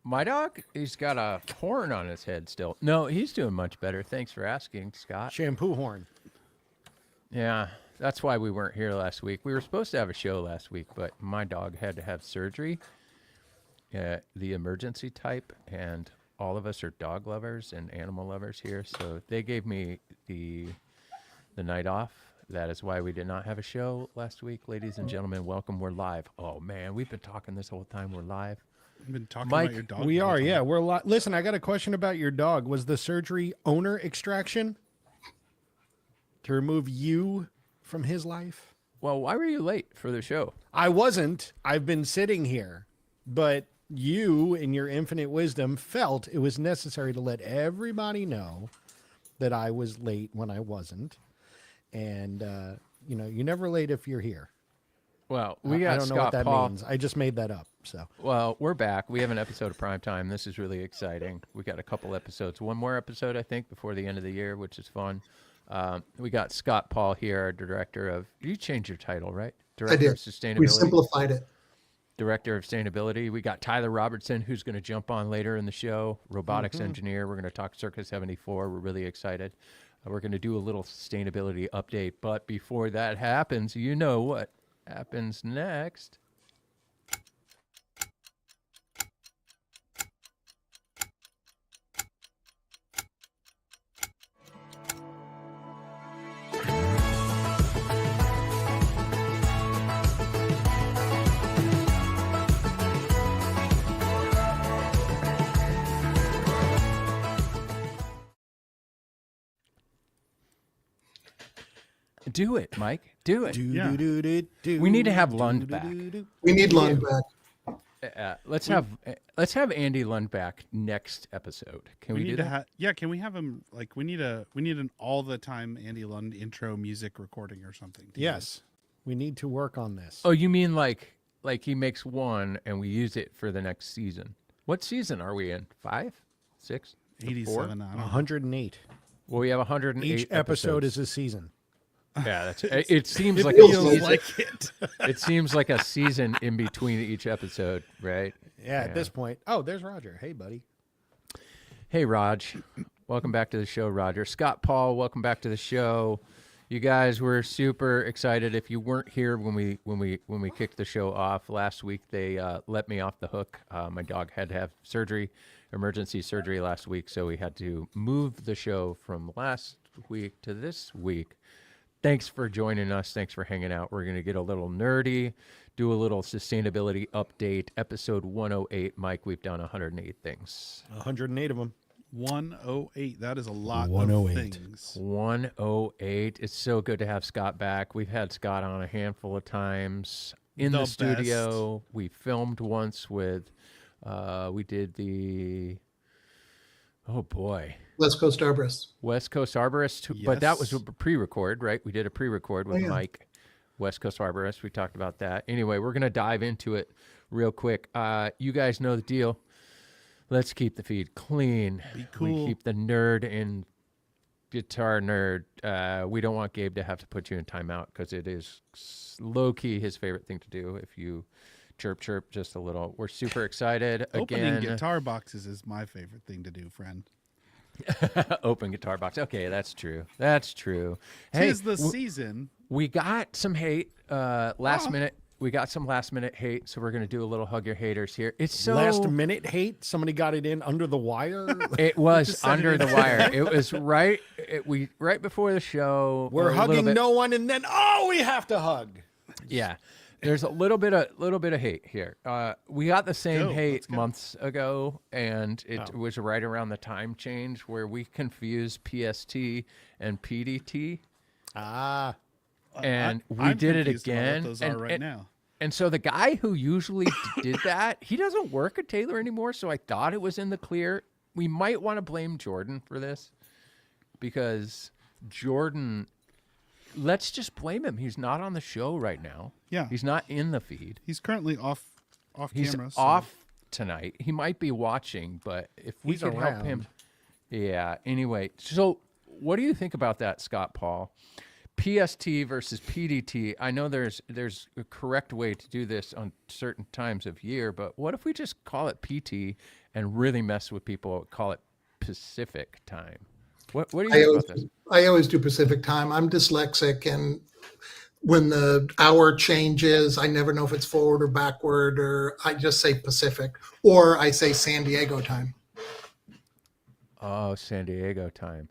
My dog, he's got a horn on his head still. No, he's doing much better. Thanks for asking, Scott. Shampoo horn. Yeah, that's why we weren't here last week. We were supposed to have a show last week, but my dog had to have surgery, the emergency type, and all of us are dog lovers and animal lovers here, so they gave me the night off. That is why we did not have a show last week. Ladies and gentlemen, welcome. We're live. Oh, man, we've been talking this whole time. We're live. We've been talking Mike, about your dog. We the whole are, time. yeah. We're Listen, I got a question about your dog. Was the surgery owner extraction to remove you from his life? Well, why were you late for the show? I wasn't. I've been sitting here, but you, in your infinite wisdom, felt it was necessary to let everybody know that I was late when I wasn't. And, you're never late if you're here. Well, we got I don't know Scott what that Paul. means. I just made that up. So, Well, we're back. We have an episode of Primetime. This is really exciting. We got a couple episodes. One more episode, I think, before the end of the year, which is fun. We got Scott Paul here, our director of... You changed your title, right? Director I did. of Sustainability. We simplified it. Director of Sustainability. We got Tyler Robertson, who's going to jump on later in the show. Robotics engineer. We're going to talk Circa 74. We're really excited. We're going to do a little sustainability update. But before that happens, you know what happens next. Do it, Mike. Do it. Yeah. We need to have Lund back. We need Lund back. Let's have Andy Lund back next episode. Can we do need that? can we have him we need an all the time Andy Lund intro music recording or something. yes, we need to work on this. Oh, you mean like he makes one and we use it for the next season? What season are we in? 5? 6? 87. I don't know. 108. Well, we have 108 Each episode episodes. is a season. Yeah, that's it. Seems It like a feels feels season. like it. It seems like a season in between each episode, right? Yeah, at this point. Oh, there's Roger. Hey, buddy. Hey, Raj. Welcome back to the show, Roger. Scott Paul, welcome back to the show. You guys were super excited. If you weren't here when we kicked the show off last week, they let me off the hook. My dog had to have surgery, emergency surgery last week, so we had to move the show from last week to this week. Thanks for joining us. Thanks for hanging out. We're going to get a little nerdy, do a little sustainability update. Episode 108. Mike, we've done 108 things. 108 of them. 108. That is a lot of 108. things. 108. It's so good to have Scott back. We've had Scott on a handful of times in the The studio. We filmed once with, we did the, oh boy, West Coast Arborist. West Coast Arborist, but that was a Yes. pre-record, right? We did a pre-record with yeah. Mike, West Coast Arborist. We talked about that. Anyway, we're going to dive into it real quick. You guys know the deal. Let's keep the feed clean. Be cool. We keep the nerd in guitar nerd. We don't want Gabe to have to put you in timeout because it is low-key his favorite thing to do if you chirp just a little. We're super excited. Opening Again, guitar boxes is my favorite thing to do, friend. open guitar box. Okay, that's true. That's true. Hey, Tis the season. we got some hate last minute. We got some last minute hate, so we're gonna do a little hug your haters here. It's so Last minute hate. Somebody got it in under the wire. It was Just send under it the wire. It was right. Right before the show. We're a little hugging bit- no one, and then we have to hug. Yeah, there's a little bit of hate here. We got the same go. hate Let's go. months ago, and it was right around the time change where we confused PST and PDT, Ah, and we I'm did it confused about what again. those are right now. And so the guy who usually did that, he doesn't work at Taylor anymore. So I thought it was in the clear. We might want to blame Jordan for this because Jordan, let's just blame him. He's not on the show right now. Yeah. He's not in the feed. He's currently off He's camera. so- off tonight. He might be watching, but if we He's could help him. around. Yeah. Anyway, so what do you think about that, Scott Paul? PST versus PDT. I know there's a correct way to do this on certain times of year, but what if we just call it PT and really mess with people? Call it Pacific time. What do you think about this? I always do Pacific time. I'm dyslexic, and when the hour changes, I never know if it's forward or backward, or I just say Pacific, or I say San Diego time. Oh, San Diego time.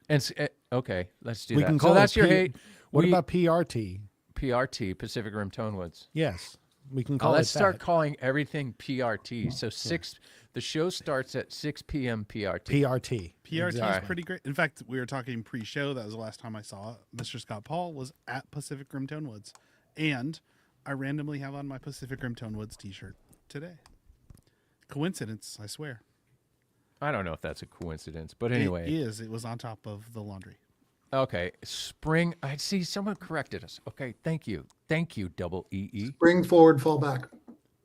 And okay, let's do We that. can So call that's it your hate. What about PRT? PRT, Pacific Rim Tonewoods? Yes, we can call it Let's start that. calling everything PRT. So the show starts at 6 p.m. PRT. PRT. PRT is Exactly. pretty great. In fact, we were talking pre-show. That was the last time I saw Mr. Scott Paul was at Pacific Rim Tonewoods, and I randomly have on my Pacific Rim Tonewoods T-shirt today. Coincidence, I swear. I don't know if that's a coincidence, but anyway. It is. It was on top of the laundry. Okay, spring. I see someone corrected us. Okay, thank you. Thank you, double EE. Bring forward, fall back.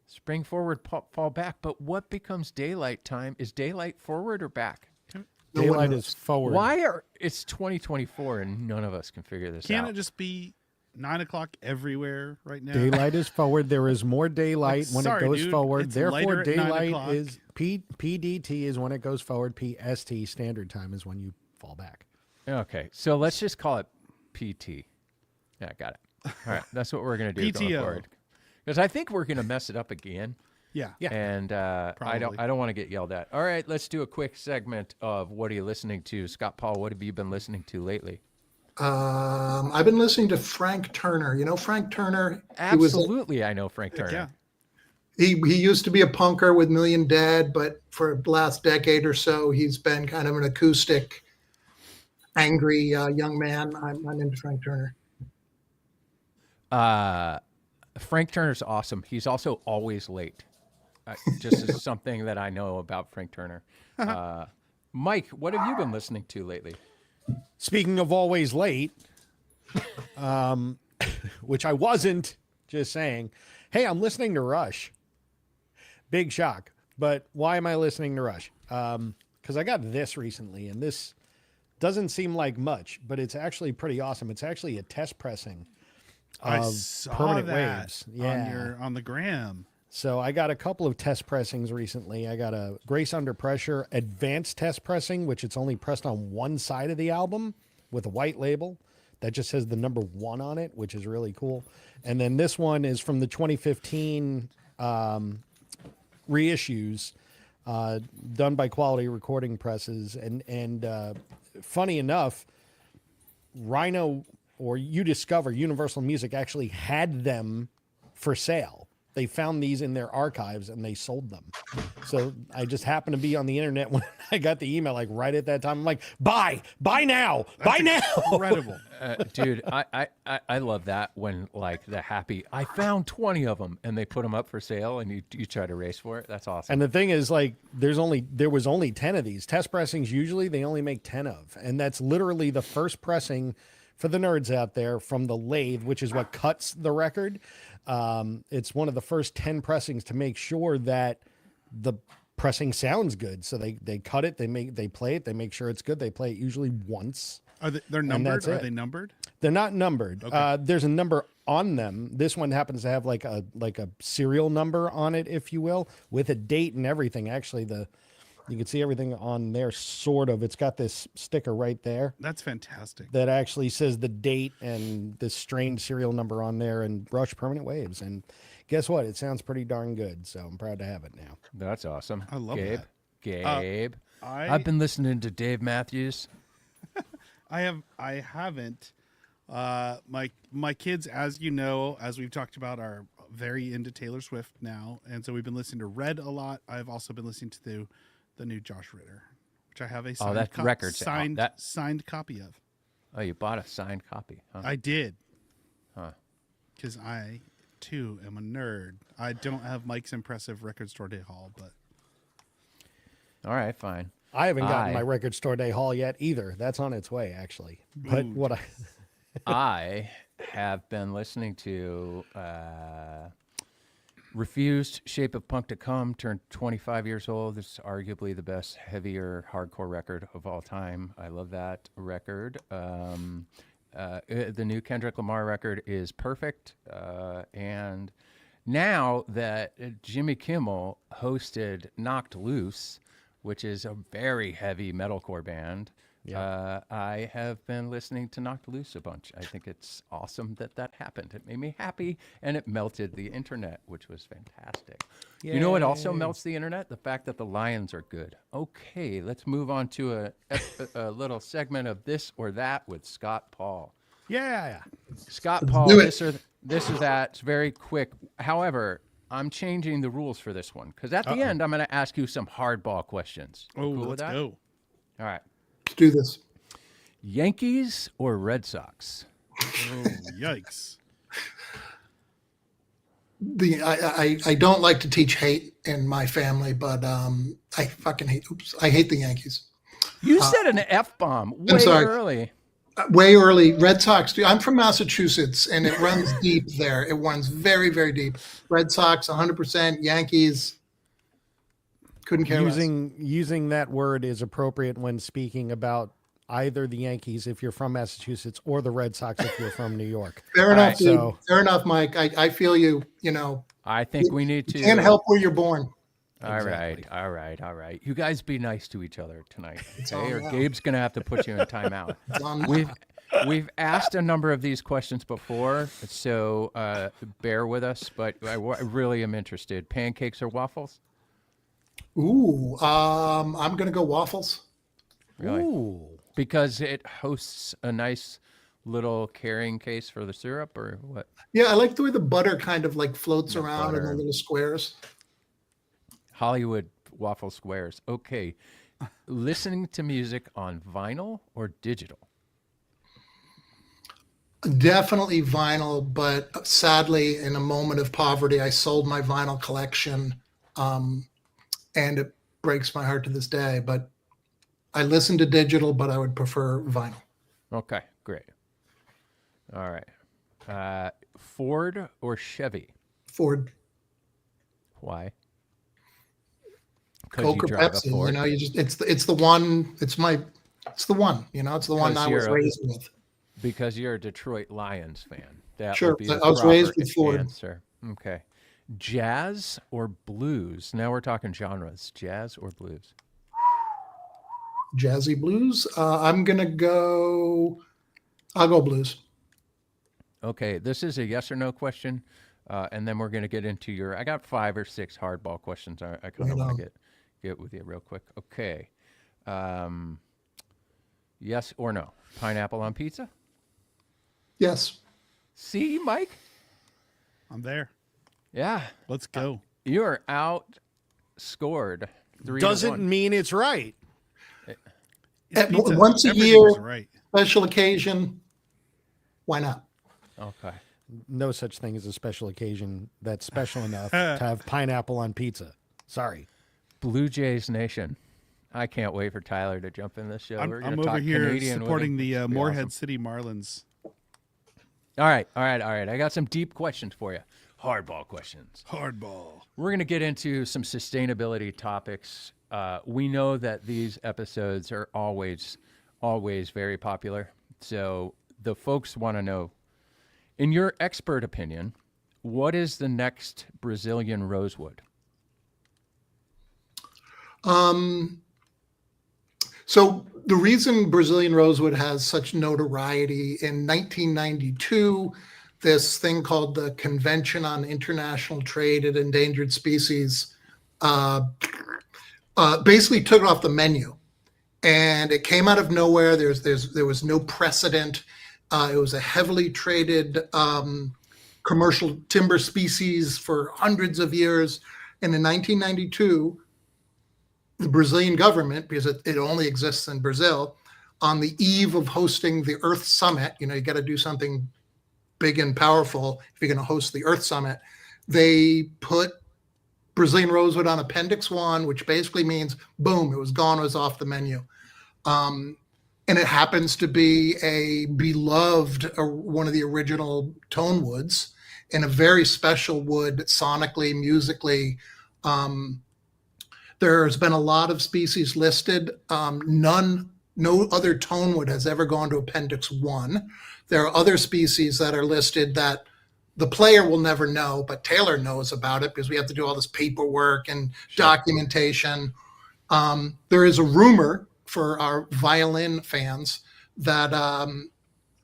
Spring forward, fall back. But what becomes daylight time? Is daylight forward or back? No one Daylight knows. is forward. It's 2024 and none of us can figure this Can't out. it just be 9 o'clock everywhere right now? Daylight is forward. There is more daylight when sorry, it goes dude, forward. it's Therefore, lighter at 9 daylight o'clock. is PDT is when it goes forward. PST standard time is when you fall back. Okay, so let's just call it PT. Yeah, got it. All right, that's what we're gonna do going PTO. forward. Because I think we're gonna mess it up again, Yeah. and I Probably. don't want to get yelled at. All right, let's do a quick segment of what are you listening to, Scott Paul? What have you been listening to lately? I've been listening to Frank Turner. You know Frank Turner? Absolutely, I know Frank Turner. Yeah. He used to be a punker with Million Dead, but for the last decade or so, he's been kind of an acoustic, angry young man. I'm into Frank Turner. Frank Turner's awesome. He's also always late. Just as something that I know about Frank Turner. Mike, what have you been listening to lately? Speaking of always late, which I wasn't, just saying, hey, I'm listening to Rush. Big shock. But why am I listening to Rush? Because I got this recently, and this doesn't seem like much, but it's actually pretty awesome. It's actually a test pressing I of saw permanent that waves. Yeah. on the gram. So I got a couple of test pressings recently. I got a Grace Under Pressure advanced test pressing, which it's only pressed on one side of the album with a white label that just says the number 1 on it, which is really cool. And then this one is from the 2015 reissues done by Quality Recording Presses. And funny enough, Rhino or Universal Music actually had them for sale. They found these in their archives and they sold them. So I just happened to be on the internet when I got the email, like right at that time. I'm like, buy now, buy now. Incredible. Dude, I love that when like the happy, I found 20 of them and they put them up for sale and you try to race for it. That's awesome. And the thing is, like, there was only 10 of these test pressings. Usually they only make 10 of, and that's literally the first pressing for the nerds out there from the lathe, which is what cuts the record. It's one of the first 10 pressings to make sure that the pressing sounds good. So they cut it, they play it, they make sure it's good. They play it usually once. They're numbered? that's Are it. they numbered? They're not numbered. Okay. There's a number on them. This one happens to have like a serial number on it, if you will, with a date and everything. Actually, you can see everything on there, sort of. It's got this sticker right there That's fantastic. that actually says the date and the strange serial number on there, and Rush Permanent Waves. And guess what? It sounds pretty darn good. So I'm proud to have it now. That's awesome. I love Gabe. that. Gabe. I've been listening to Dave Matthews. I haven't. My kids, as you know, as we've talked about, are very into Taylor Swift now, and so we've been listening to Red a lot. I've also been listening to the new Josh Ritter, which I have a signed, that record's out. signed copy of. Oh, you bought a signed copy, huh? I did. Huh. Because I too am a nerd. I don't have Mike's impressive record store day haul, but All right, fine. I haven't gotten my record store day haul yet either. That's on its way, actually. But what I have been listening to Refused Shape of Punk to Come turned 25 years old. It's arguably the best heavier hardcore record of all time. I love that record. The new Kendrick Lamar record is perfect. And now that Jimmy Kimmel hosted Knocked Loose, which is a very heavy metalcore band, I have been listening to Knocked Loose a bunch. I think it's awesome that happened. It made me happy, and it melted the internet, which was fantastic. You know what also melts the internet? The fact that the Lions are good. Okay, let's move on to a little segment of This or That with Scott Paul. Yeah. Scott Paul, do it. this or that. It's very quick. However, I'm changing the rules for this one because at the end, I'm going to ask you some hardball questions. Oh, Cool with let's that? go. All right. Let's do this. Yankees or Red Sox? Oh, yikes. I don't like to teach hate in my family, but I fucking hate. I hate the Yankees. You said an F-bomb way sorry. early. Way early. Red Sox. I'm from Massachusetts, and it runs deep there. It runs very, very deep. Red Sox, 100%. Yankees, couldn't care less. Using that word is appropriate when speaking about either the Yankees if you're from Massachusetts or the Red Sox if you're from New York. Fair enough, dude. so- Fair enough, Mike. I feel you. You know, I think we need to. you can't help where you're born. All right. You guys be nice to each other tonight, okay? Or Gabe's gonna have to put you in timeout. We've asked a number of these questions before, so bear with us. But I really am interested. Pancakes or waffles? Ooh, I'm gonna go waffles. Really? Ooh. Because it hosts a nice little carrying case for the syrup, or what? Yeah, I like the way the butter kind of like floats around in butter. the little squares. Hollywood waffle squares. Okay. Listening to music on vinyl or digital? Definitely vinyl, but sadly, in a moment of poverty, I sold my vinyl collection, and it breaks my heart to this day. But I listen to digital, but I would prefer vinyl. Okay, great. All right. Ford or Chevy? Ford, Why? Because Coke, or Pepsi. You know, it's the one. It's the one. You know, it's the one 'Cause I was you're raised with. Because you're a Detroit Lions fan. That Sure, would be the I was raised proper with Ford. answer. Okay. Jazz or blues? Now we're talking genres. Jazz or blues? Jazzy blues. I'll go blues. Okay, this is a yes or no question, and then we're going to get into your. I got 5 or 6 hardball questions. I kind of Right want on. to get with you real quick. Okay, yes or no? Pineapple on pizza? Yes. See, Mike? I'm there. Yeah, Let's go. you are outscored 3-1. Doesn't mean it's right. It's pizza. Once a Everything's year, right. special occasion. Why not? Okay. No such thing as a special occasion that's special enough to have pineapple on pizza. Sorry. Blue Jays Nation. I can't wait for Tyler to jump in this show. I'm We're gonna over talk here Canadian supporting winning. the It's gonna be Moorhead awesome. City Marlins. All right. I got some deep questions for you. Hardball questions. Hardball. We're going to get into some sustainability topics. We know that these episodes are always very popular. So the folks want to know, in your expert opinion, what is the next Brazilian rosewood? So the reason Brazilian rosewood has such notoriety, in 1992, this thing called the Convention on International Trade in Endangered Species basically took it off the menu, and it came out of nowhere. There was no precedent. It was a heavily traded commercial timber species for hundreds of years, and in 1992. The Brazilian government, because it only exists in Brazil, on the eve of hosting the Earth Summit, you know, you got to do something big and powerful if you're going to host the Earth Summit. They put Brazilian rosewood on Appendix 1, which basically means, boom, it was gone, it was off the menu. And it happens to be a beloved, one of the original tone woods. in a very special wood, sonically, musically. There's been a lot of species listed. No other tone wood has ever gone to Appendix 1. There are other species that are listed that the player will never know, but Taylor knows about it because we have to do all this paperwork and documentation. There is a rumor for our violin fans that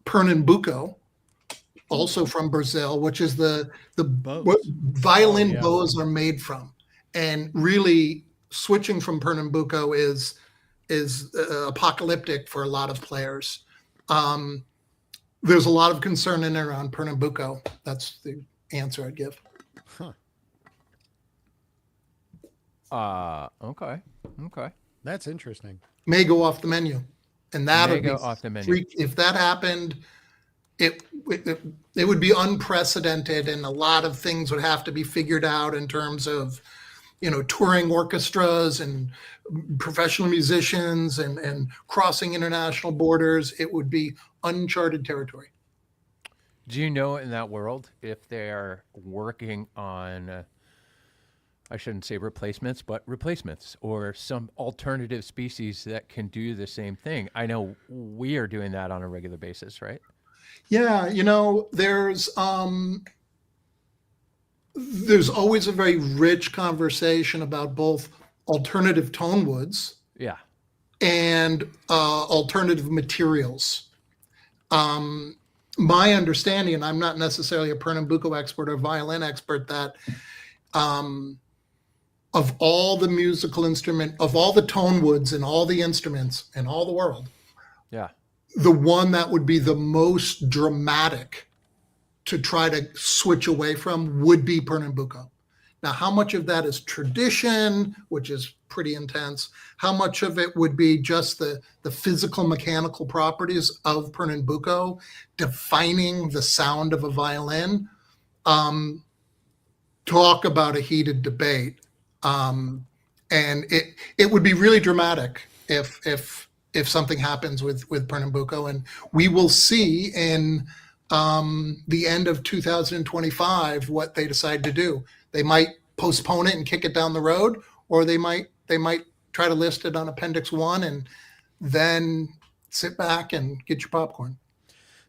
Pernambuco, also from Brazil, which is what violin bows are made from. And really switching from Pernambuco is apocalyptic for a lot of players. There's a lot of concern in and around Pernambuco. That's the answer I'd give. Okay. That's interesting. May go off the menu, and that May would go be off the menu. if that happened. It would be unprecedented, and a lot of things would have to be figured out in terms of, touring orchestras and professional musicians and crossing international borders. It would be uncharted territory. Do you know in that world if they are working on, I shouldn't say replacements, but replacements or some alternative species that can do the same thing? I know we are doing that on a regular basis, right? Yeah, there's always a very rich conversation about both alternative tone woods Yeah. and alternative materials. My understanding, and I'm not necessarily a Pernambuco expert or violin expert, that of all the musical instrument, of all the tone woods and all the instruments in all the world, Yeah. the one that would be the most dramatic to try to switch away from would be Pernambuco. Now, how much of that is tradition, which is pretty intense? How much of it would be just the physical mechanical properties of Pernambuco defining the sound of a violin? Talk about a heated debate. And it would be really dramatic if something happens with Pernambuco, and we will see in the end of 2025 what they decide to do. They might postpone it and kick it down the road, or they might try to list it on Appendix 1 and then sit back and get your popcorn.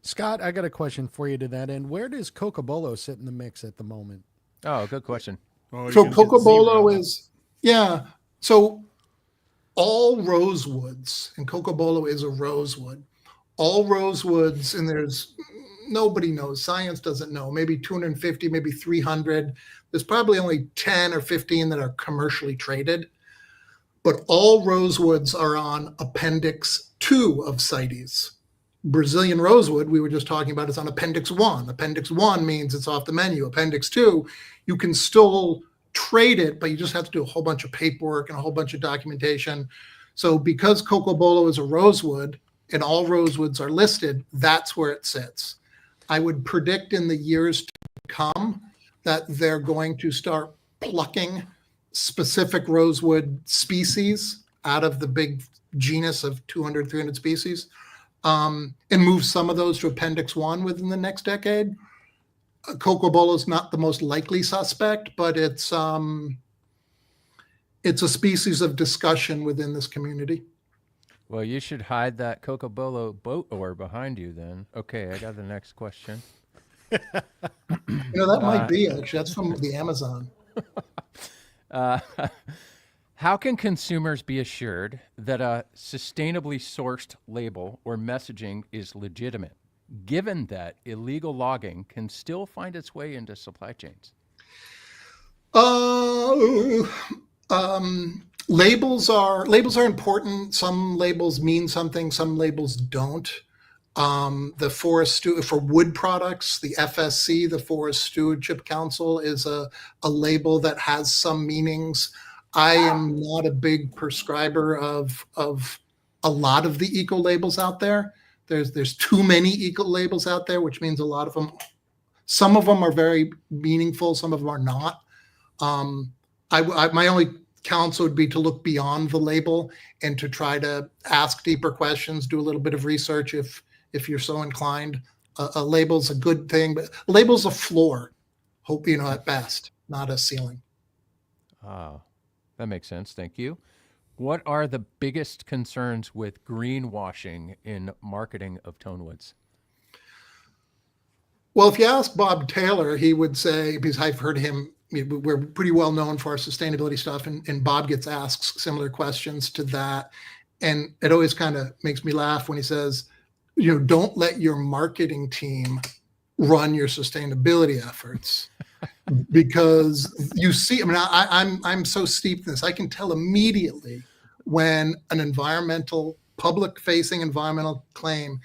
Scott, I got a question for you to that end. Where does Cocobolo sit in the mix at the moment? Oh, good question. Oh, So you're gonna get Cocobolo zero. is, yeah. So all rosewoods, and Cocobolo is a rosewood. All rosewoods, and there's nobody knows. Science doesn't know. Maybe 250, maybe 300. There's probably only 10 or 15 that are commercially traded. But all rosewoods are on Appendix 2 of CITES. Brazilian rosewood, we were just talking about, is on Appendix 1. Appendix 1 means it's off the menu. Appendix 2, you can still trade it, but you just have to do a whole bunch of paperwork and a whole bunch of documentation. So because Cocobolo is a rosewood and all rosewoods are listed, that's where it sits. I would predict in the years to come that they're going to start plucking specific rosewood species out of the big genus of 200, 300 species, and move some of those to Appendix 1 within the next decade. Cocobolo is not the most likely suspect, but it's a species of discussion within this community. Well, you should hide that Cocobolo boat oar behind you then. Okay, I got the next question. That might be, actually. That's from the Amazon. How can consumers be assured that a sustainably sourced label or messaging is legitimate, given that illegal logging can still find its way into supply chains? Labels are important. Some labels mean something, some labels don't. For wood products, the FSC, the Forest Stewardship Council, is a label that has some meanings. I am not a big prescriber of a lot of the eco labels out there. There's too many eco labels out there, which means a lot of them. Some of them are very meaningful. Some of them are not. My only counsel would be to look beyond the label and to try to ask deeper questions, do a little bit of research if you're so inclined. A label's a good thing, but a label's a floor. hope, at best, not a ceiling. Ah, that makes sense. Thank you. What are the biggest concerns with greenwashing in marketing of tone woods? Well, if you ask Bob Taylor, he would say, because I've heard him, we're pretty well known for our sustainability stuff, and Bob gets asked similar questions to that. And it always kind of makes me laugh when he says, don't let your marketing team run your sustainability efforts. Because you see, I'm so steeped in this. I can tell immediately when an public-facing environmental claim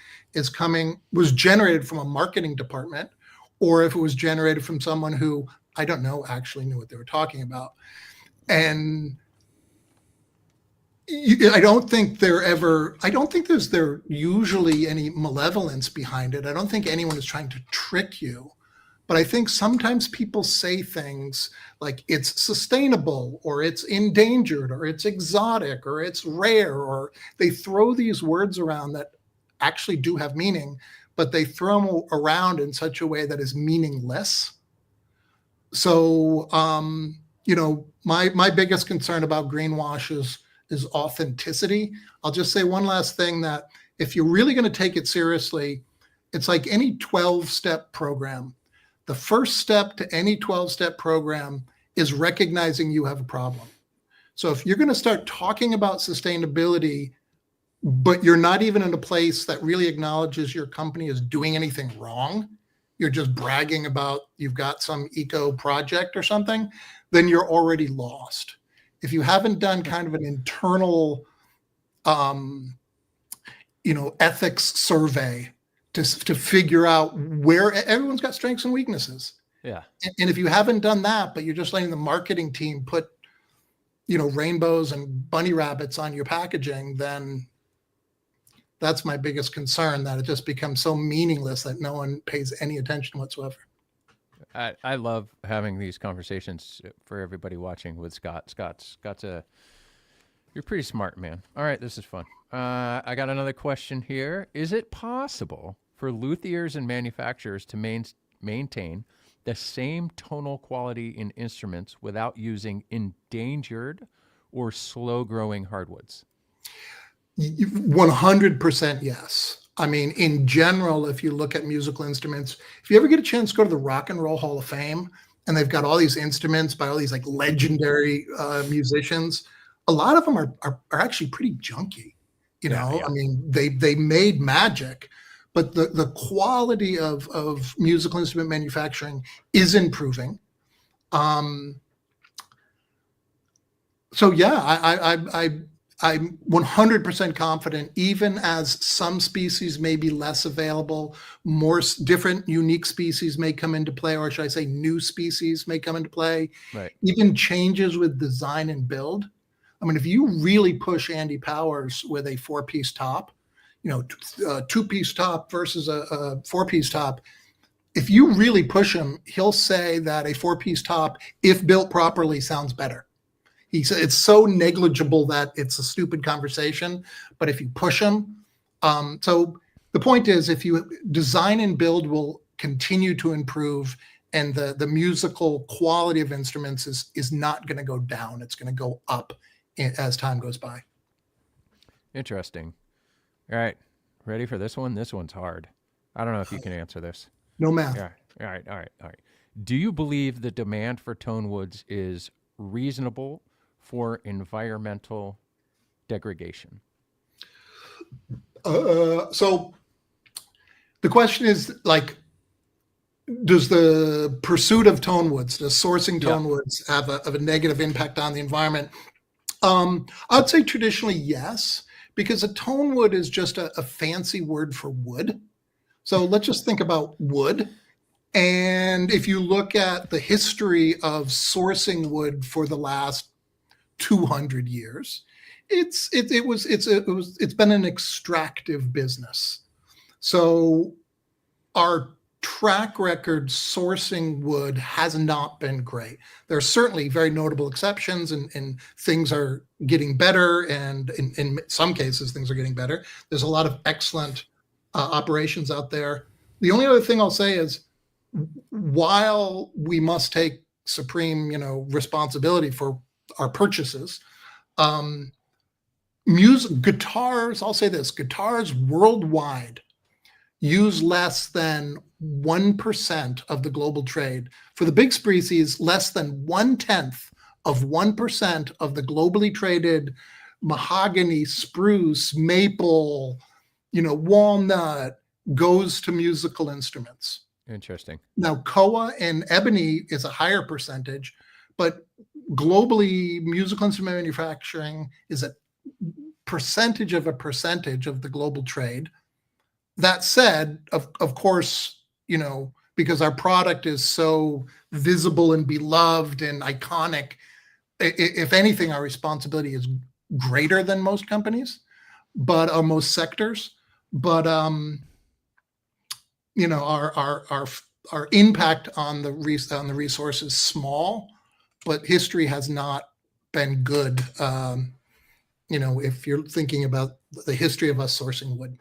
was generated from a marketing department, or if it was generated from someone who, I don't know, actually knew what they were talking about. And I don't think there's usually any malevolence behind it. I don't think anyone is trying to trick you. But I think sometimes people say things like it's sustainable, or it's endangered, or it's exotic, or it's rare, or they throw these words around that actually do have meaning, but they throw them around in such a way that is meaningless. So, my biggest concern about greenwash is authenticity. I'll just say one last thing, that if you're really going to take it seriously, it's like any 12-step program. The first step to any 12-step program is recognizing you have a problem. So if you're going to start talking about sustainability, but you're not even in a place that really acknowledges your company is doing anything wrong, you're just bragging about you've got some eco project or something, then you're already lost. If you haven't done kind of an internal, ethics survey to figure out where everyone's got strengths and weaknesses. Yeah. And if you haven't done that, but you're just letting the marketing team put, rainbows and bunny rabbits on your packaging, then that's my biggest concern, that it just becomes so meaningless that no one pays any attention whatsoever. I love having these conversations for everybody watching with Scott. You're pretty smart, man. All right, this is fun. I got another question here. Is it possible for luthiers and manufacturers to maintain the same tonal quality in instruments without using endangered or slow-growing hardwoods? 100% yes. I mean, in general, if you look at musical instruments, if you ever get a chance to go to the Rock and Roll Hall of Fame, and they've got all these instruments by all these like legendary musicians, a lot of them are actually pretty junky. Yeah. I mean, they made magic, but the quality of musical instrument manufacturing is improving. So yeah, I'm 100% confident, even as some species may be less available, more different, unique species may come into play, or should I say new species may come into play. Right. Even changes with design and build. I mean, if you really push Andy Powers with a 4-piece top, a 2-piece top versus a 4-piece top, if you really push him, he'll say that a 4-piece top, if built properly, sounds better. He said it's so negligible that it's a stupid conversation, but if you push him, so the point is, if you design and build will continue to improve, and the musical quality of instruments is not going to go down. It's going to go up as time goes by. Interesting. All right. Ready for this one? This one's hard. I don't know if you can answer this. No math. All right. Do you believe the demand for tone woods is reasonable for environmental degradation? So the question is, like, does the pursuit of tone woods, does sourcing tone woods have a negative impact on the environment? I'd say traditionally yes, because a tone wood is just a fancy word for wood. So let's just think about wood. And if you look at the history of sourcing wood for the last 200 years, it's been an extractive business. So our track record sourcing wood has not been great. There are certainly very notable exceptions, and things are getting better, and in some cases things are getting better. There's a lot of excellent operations out there. The only other thing I'll say is while we must take supreme, responsibility for our purchases, guitars, I'll say this, guitars worldwide use less than 1% of the global trade. For the big species, less than 1/10 of 1% of the globally traded mahogany, spruce, maple, walnut goes to musical instruments. Interesting. Now, koa and ebony is a higher percentage, but globally, musical instrument manufacturing is a percentage of the global trade. That said, of course, because our product is so visible and beloved and iconic, if anything, our responsibility is greater than most companies, but most sectors. But our impact on the resource is small, but history has not been good. If you're thinking about the history of us sourcing wood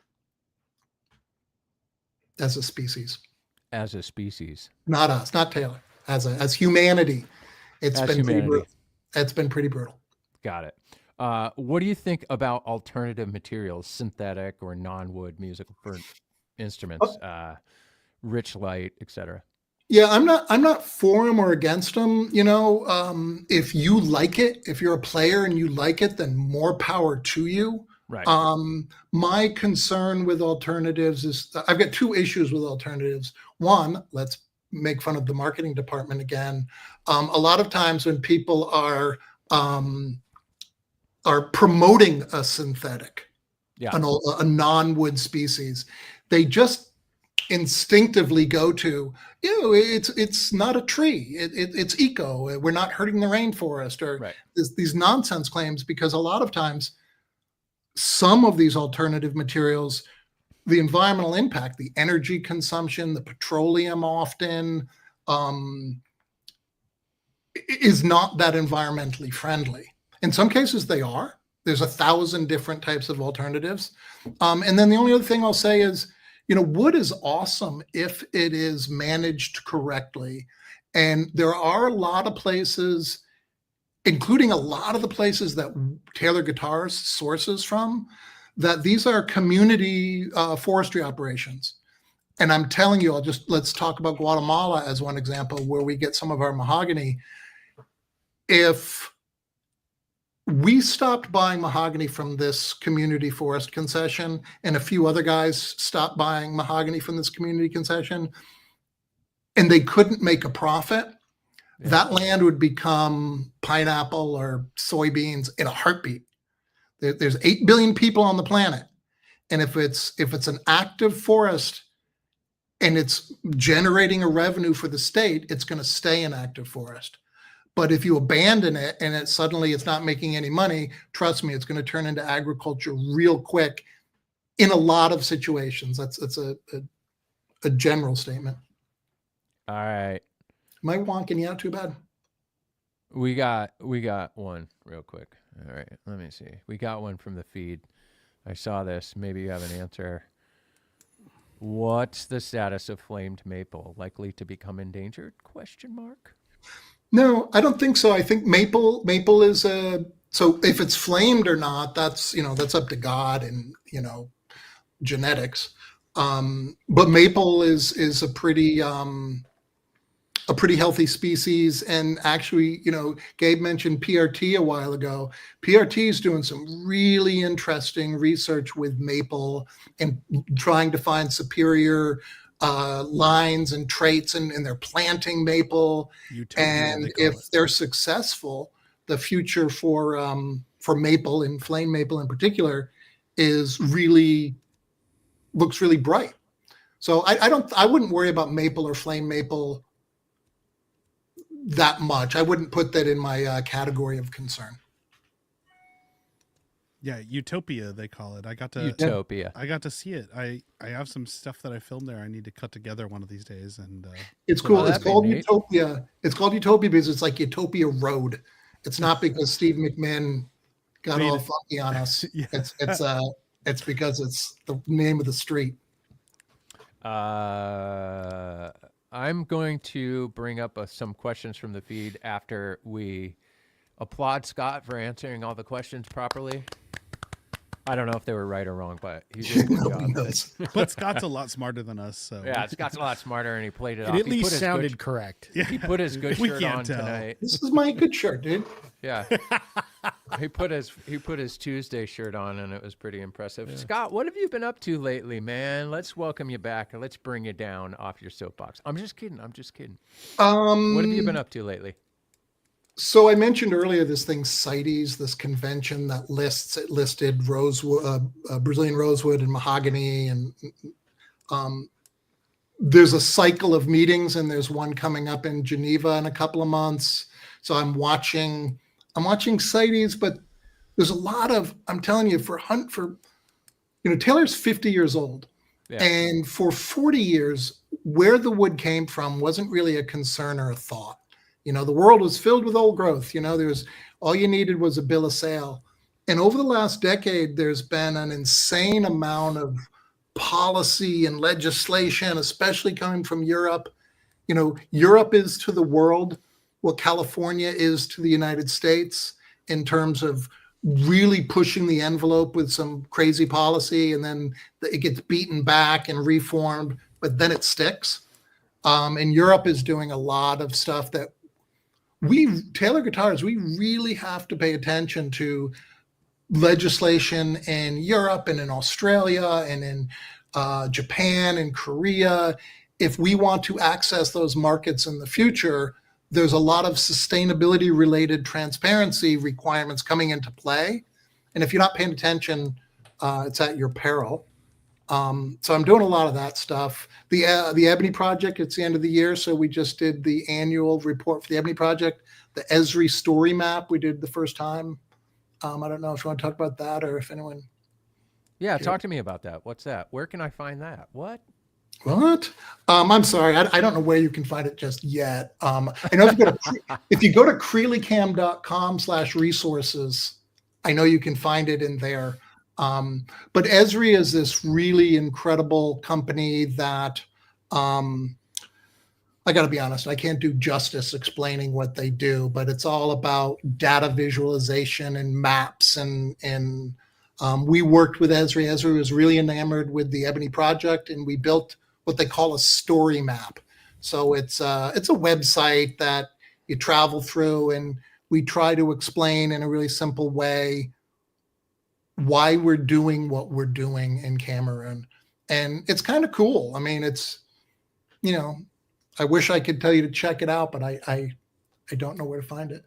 as a species, Not us, not Taylor, as humanity, it's As been humanity. Pretty brutal. It's been pretty brutal. Got it. What do you think about alternative materials, synthetic or non-wood musical for instruments, rich light, etc.? Yeah, I'm not for them or against them. If you like it, if you're a player and you like it, then more power to you. Right. My concern with alternatives is I've got two issues with alternatives. One, let's make fun of the marketing department again. A lot of times when people are promoting a synthetic, Yeah. a non-wood species, they just instinctively go to, it's not a tree, it's eco, we're not hurting the rainforest, or Right. these nonsense claims, because a lot of times some of these alternative materials, the environmental impact, the energy consumption, the petroleum often is not that environmentally friendly. In some cases they are. There's 1,000 different types of alternatives. And then the only other thing I'll say is, wood is awesome if it is managed correctly. And there are a lot of places, including a lot of the places that Taylor Guitars sources from, that these are community forestry operations. And I'm telling you, let's talk about Guatemala as one example where we get some of our mahogany. If we stopped buying mahogany from this community forest concession, and a few other guys stopped buying mahogany from this community concession, and they couldn't make a profit, that land would become pineapple or soybeans in a heartbeat. There's 8 billion people on the planet. And if it's an active forest and it's generating a revenue for the state, it's going to stay an active forest. But if you abandon it and it's not making any money, trust me, it's going to turn into agriculture real quick in a lot of situations. That's a general statement. All right. Am I wonking you out too bad? We got one real quick. All right. Let me see. We got one from the feed. I saw this. Maybe you have an answer. What's the status of flamed maple? Likely to become endangered? ? No, I don't think so. I think maple is so if it's flamed or not, that's up to God and genetics. But maple is a pretty healthy species. And actually, Gabe mentioned PRT a while ago. PRT is doing some really interesting research with maple and trying to find superior lines and traits, and they're planting maple. Utopia, And if they're successful, the future for maple and flame maple in particular looks really bright. So I wouldn't worry about maple or flame maple that much. I wouldn't put that in my category of concern. Yeah, Utopia they call it. I got to see it. I have some stuff that I filmed there. I need to cut together one of these days, and it's cool. that'd It's be called neat. Utopia. It's called Utopia because it's like Utopia Road. It's not because Steve McMahon got all funky on us. Yeah. It's because it's the name of the street. I'm going to bring up some questions from the feed after we applaud Scott for answering all the questions properly. I don't know if they were right or wrong, but he did a good Nobody job. knows. But Scott's a lot smarter than us, so Yeah, Scott's a lot smarter, and he played it It off. at He least put his sounded good, correct. he put his good We shirt can't on tell. tonight. This is my good shirt, dude. Yeah. He put his Tuesday shirt on, and it was pretty impressive. Scott, what have you been up to lately, man? Let's welcome you back, and let's bring you down off your soapbox. I'm just kidding. What have you been up to lately? So I mentioned earlier this thing, CITES, this convention that listed rosewood, Brazilian rosewood and mahogany, and there's a cycle of meetings, and there's one coming up in Geneva in a couple of months. So I'm watching CITES, but there's a lot of, I'm telling you, Taylor's 50 years old. Yeah. And for 40 years, where the wood came from wasn't really a concern or a thought. The world was filled with old growth. All you needed was a bill of sale. And over the last decade, there's been an insane amount of policy and legislation, especially coming from Europe. Europe is to the world what California is to the United States in terms of really pushing the envelope with some crazy policy, and then it gets beaten back and reformed, but then it sticks. And Europe is doing a lot of stuff that Taylor Guitars, we really have to pay attention to legislation in Europe and in Australia and in Japan and Korea. If we want to access those markets in the future, there's a lot of sustainability related transparency requirements coming into play. And if you're not paying attention, it's at your peril. So I'm doing a lot of that stuff. The Ebony Project, it's the end of the year. So we just did the annual report for the Ebony Project, the Esri story map we did the first time. I don't know if you want to talk about that or if anyone. Yeah, talk to me about that. What's that? Where can I find that? What? I'm sorry. I don't know where you can find it just yet. I know if you go to creelycam.com/resources, I know you can find it in there. But Esri is this really incredible company that I got to be honest, I can't do justice explaining what they do, but it's all about data visualization and maps. And we worked with Esri. Esri was really enamored with the Ebony Project, and we built what they call a story map. So it's a website that you travel through, and we try to explain in a really simple way why we're doing what we're doing in Cameroon. And it's kind of cool. I mean, it's, I wish I could tell you to check it out, but I don't know where to find it.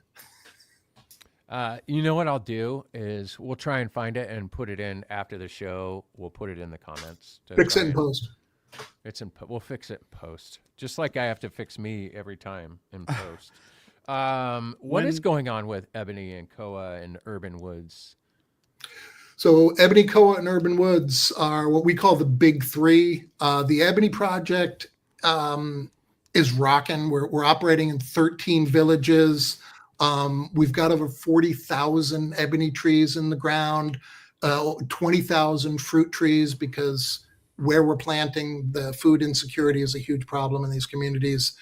You know what I'll do is we'll try and find it and put it in after the show. We'll put it in the comments. Fix it in post. We'll fix it in post, just like I have to fix me every time in post. What is going on with Ebony and Koa and Urban Woods? So Ebony, Koa, and Urban Woods are what we call the big three. The Ebony Project is rocking. We're operating in 13 villages. We've got over 40,000 ebony trees in the ground, 20,000 fruit trees, because where we're planting, the food insecurity is a huge problem in these communities.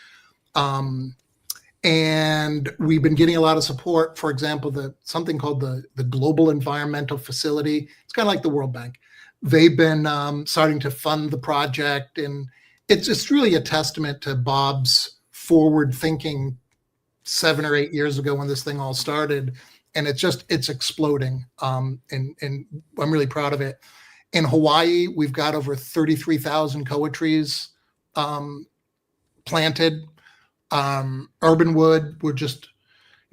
And we've been getting a lot of support. For example, something called the Global Environmental Facility. It's kind of like the World Bank. They've been starting to fund the project, and it's really a testament to Bob's forward thinking 7 or 8 years ago when this thing all started, and it's exploding. And I'm really proud of it. In Hawaii, we've got over 33,000 koa trees planted. Urban wood,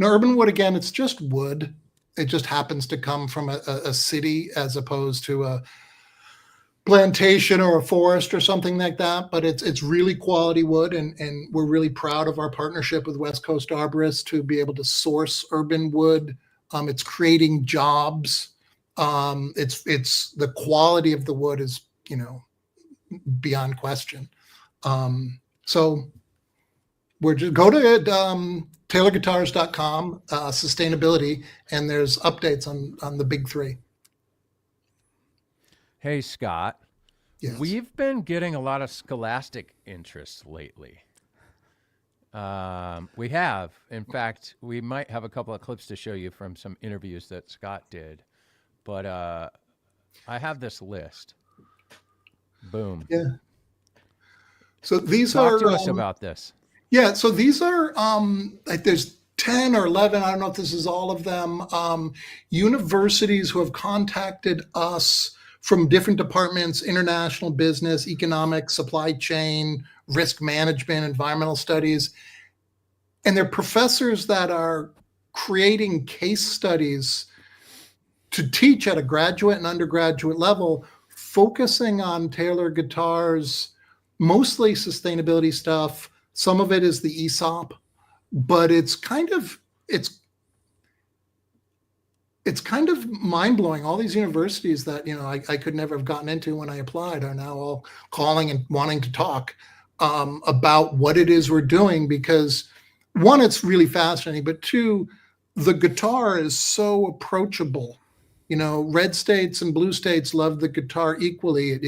urban wood, again, it's just wood. It just happens to come from a city as opposed to a plantation or a forest or something like that. But it's really quality wood, and we're really proud of our partnership with West Coast Arborists to be able to source urban wood. It's creating jobs. It's the quality of the wood is, beyond question. So we're just go to taylorguitars.com, sustainability, and there's updates on the big three. Hey, Scott. Yes. We've been getting a lot of Scholastic interest lately. We have. In fact, we might have a couple of clips to show you from some interviews that Scott did. But I have this list. Boom. Yeah. So these Talk are to us about this. yeah. So these are like there's 10 or 11. I don't know if this is all of them. Universities who have contacted us from different departments: international business, economics, supply chain, risk management, environmental studies, and they're professors that are creating case studies to teach at a graduate and undergraduate level, focusing on Taylor guitars, mostly sustainability stuff. Some of it is the ESOP, but it's kind of mind blowing. All these universities that I could never have gotten into when I applied are now all calling and wanting to talk about what it is we're doing, because one, it's really fascinating, but two, the guitar is so approachable. Red states and blue states love the guitar equally.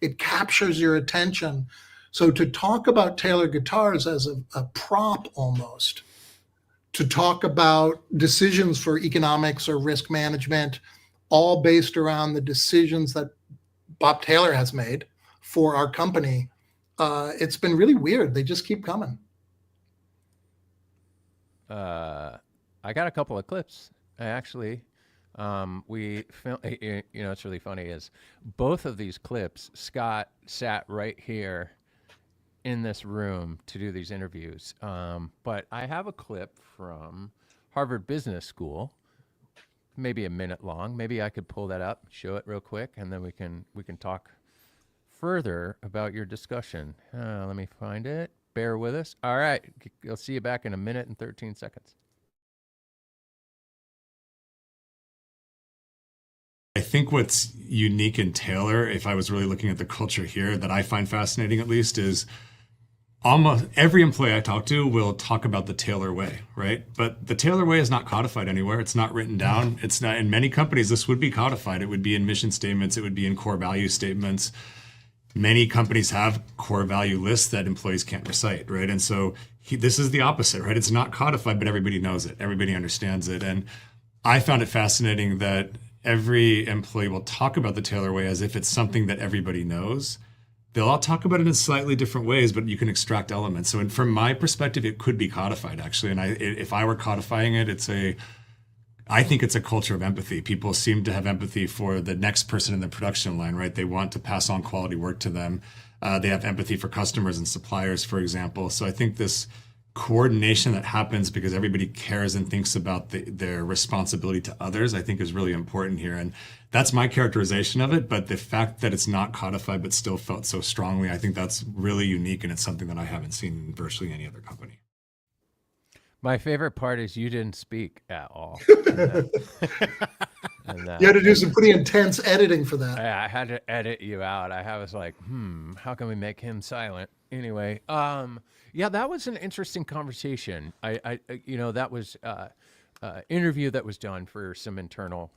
It captures your attention. So to talk about Taylor guitars as a prop almost, to talk about decisions for economics or risk management, all based around the decisions that Bob Taylor has made for our company, it's been really weird. They just keep coming. I got a couple of clips, actually. We film, it's really funny is both of these clips, Scott sat right here in this room to do these interviews. But I have a clip from Harvard Business School, maybe a minute long. Maybe I could pull that up, show it real quick, and then we can talk further about your discussion. Let me find it. Bear with us. All right. I'll see you back in a minute and 13 seconds. I think what's unique in Taylor, if I was really looking at the culture here, that I find fascinating at least, is almost every employee I talk to will talk about the Taylor way, right? But the Taylor way is not codified anywhere. It's not written down. It's not in many companies. This would be codified. It would be in mission statements. It would be in core value statements. Many companies have core value lists that employees can't recite, right? And so this is the opposite, right? It's not codified, but everybody knows it. Everybody understands it. And I found it fascinating that every employee will talk about the Taylor way as if it's something that everybody knows. They'll all talk about it in slightly different ways, but you can extract elements. So from my perspective, it could be codified, actually. And if I were codifying it, I think it's a culture of empathy. People seem to have empathy for the next person in the production line, right? They want to pass on quality work to them. They have empathy for customers and suppliers, for example. So I think this coordination that happens because everybody cares and thinks about their responsibility to others, I think is really important here. And that's my characterization of it. But the fact that it's not codified but still felt so strongly, I think that's really unique. And it's something that I haven't seen in virtually any other company. My favorite part is you didn't speak at all. And, You had to do some pretty intense editing for that. I had to edit you out. I was like, how can we make him silent? Anyway, yeah, that was an interesting conversation. That was interview that was done for some internal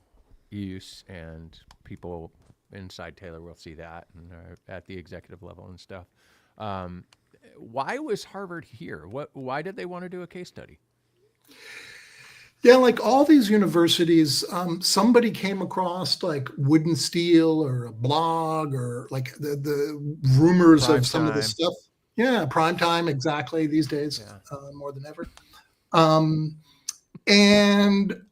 use, and people inside Taylor will see that and at the executive level and stuff. Why was Harvard here? Why did they want to do a case study? Yeah, like all these universities, somebody came across like Wood and Steel or a blog or like the rumors of some of this stuff. Yeah, Primetime, exactly, these days, more than ever. And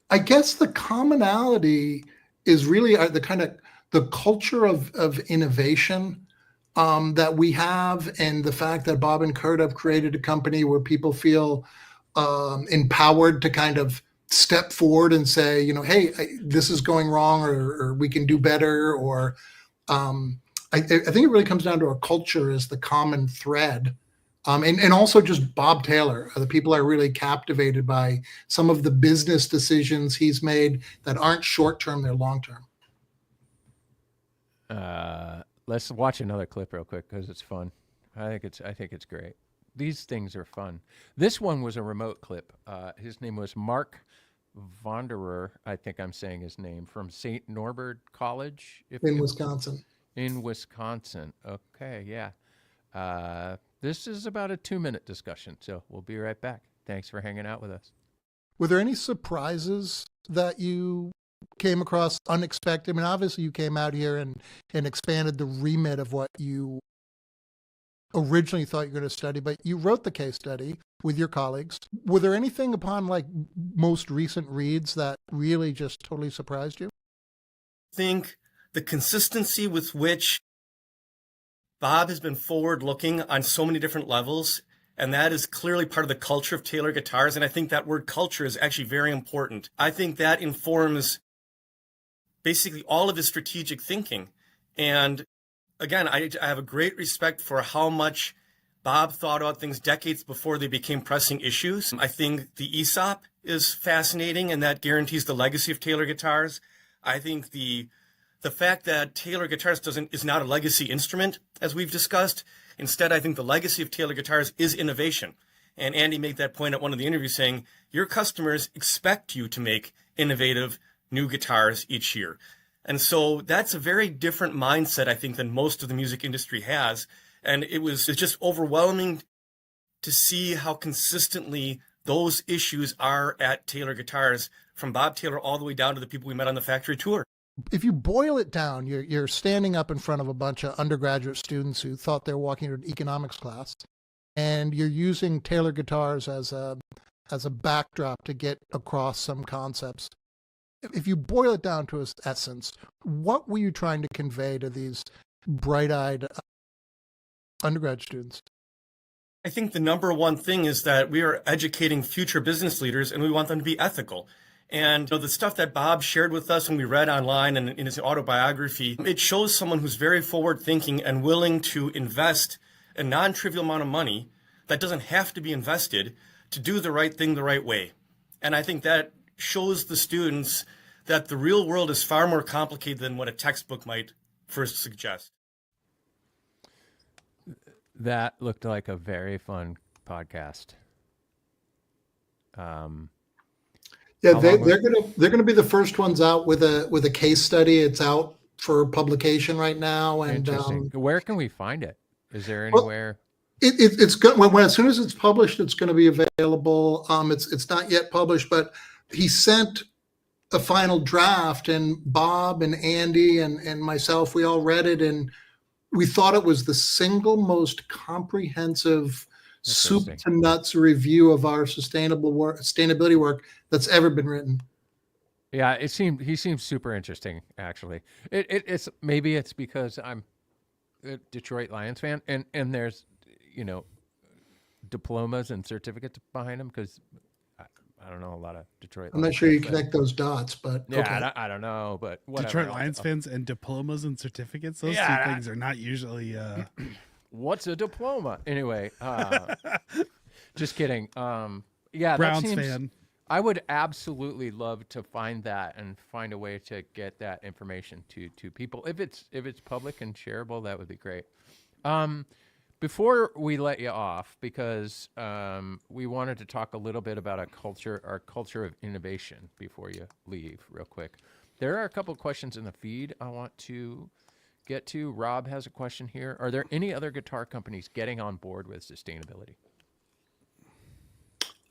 I guess the commonality is really the culture of innovation that we have, and the fact that Bob and Kurt have created a company where people feel empowered to kind of step forward and say, hey, this is going wrong, or we can do better, or I think it really comes down to our culture as the common thread. And also just Bob Taylor. The people are really captivated by some of the business decisions he's made that aren't short-term, they're long-term. Let's watch another clip real quick because it's fun. I think it's great. These things are fun. This one was a remote clip. His name was Mark Vonderer, I think I'm saying his name, from St. Norbert College. In Wisconsin. In Wisconsin. Okay, yeah. This is about a 2-minute discussion, so we'll be right back. Thanks for hanging out with us. Were there any surprises that you came across unexpected? I mean, obviously you came out here and expanded the remit of what you originally thought you were going to study, but you wrote the case study with your colleagues. Were there anything upon like most recent reads that really just totally surprised you? I think the consistency with which Bob has been forward-looking on so many different levels, and that is clearly part of the culture of Taylor Guitars, and I think that word culture is actually very important. I think that informs basically all of his strategic thinking. And again, I have a great respect for how much Bob thought about things decades before they became pressing issues. I think the ESOP is fascinating, and that guarantees the legacy of Taylor Guitars. I think the fact that Taylor Guitars is not a legacy instrument, as we've discussed. Instead, I think the legacy of Taylor Guitars is innovation. And Andy made that point at one of the interviews, saying your customers expect you to make innovative new guitars each year. And so that's a very different mindset, I think, than most of the music industry has. And it's just overwhelming to see how consistently those issues are at Taylor Guitars, from Bob Taylor all the way down to the people we met on the factory tour. If you boil it down, you're standing up in front of a bunch of undergraduate students who thought they were walking into an economics class, and you're using Taylor Guitars as a backdrop to get across some concepts. If you boil it down to its essence, what were you trying to convey to these bright-eyed undergrad students? I think the number one thing is that we are educating future business leaders, and we want them to be ethical. And the stuff that Bob shared with us when we read online and in his autobiography, it shows someone who's very forward thinking and willing to invest a non-trivial amount of money that doesn't have to be invested to do the right thing the right way. And I think that shows the students that the real world is far more complicated than what a textbook might first suggest. That looked like a very fun podcast. Yeah, How they're long gonna be the first ones out with a case study. It's out for publication right now, and Interesting. Where can we find it? Is there Well, anywhere? it's good when as soon as it's published, it's going to be available. It's not yet published, but he sent a final draft, and Bob and Andy and myself, we all read it, and we thought it was the single most comprehensive soup to nuts review of our sustainability work that's ever been written. Yeah, he seems super interesting. Actually, it's maybe it's because I'm a Detroit Lions fan, and there's diplomas and certificates behind them, because I don't know a lot of Detroit. I'm Lions not sure you fans, connect those dots, but yeah, okay. I don't know, but whatever. Detroit Lions fans and diplomas and certificates, those Yeah, two things are not usually What's a diploma? Anyway, just kidding. Yeah, that Browns seems, fan. I would absolutely love to find that and find a way to get that information to people. If it's public and shareable, that would be great. Before we let you off, because we wanted to talk a little bit about our culture of innovation before you leave, real quick. There are a couple of questions in the feed I want to get to. Rob has a question here. Are there any other guitar companies getting on board with sustainability?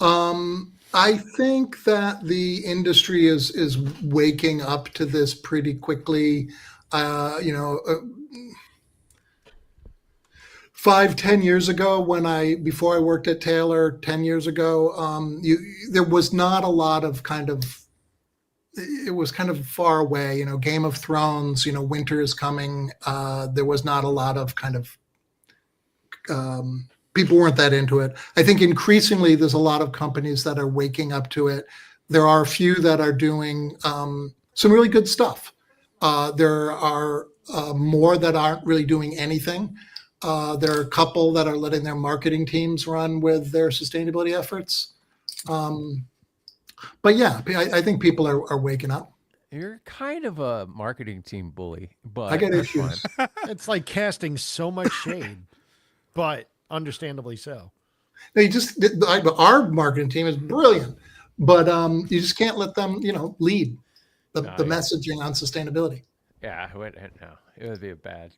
I think that the industry is waking up to this pretty quickly. 5-10 years ago, before I worked at Taylor 10 years ago, there was not a lot of it was kind of far away, Game of Thrones, winter is coming. There was not a lot of people weren't that into it. I think increasingly there's a lot of companies that are waking up to it. There are a few that are doing some really good stuff. There are more that aren't really doing anything. There are a couple that are letting their marketing teams run with their sustainability efforts. But yeah, I think people are waking up. You're kind of a marketing team bully, but I get that's issues. fine. It's like casting so much shade, but understandably so. Our marketing team is brilliant, but you just can't let them, lead the messaging on sustainability. Yeah, no, it would be a bad.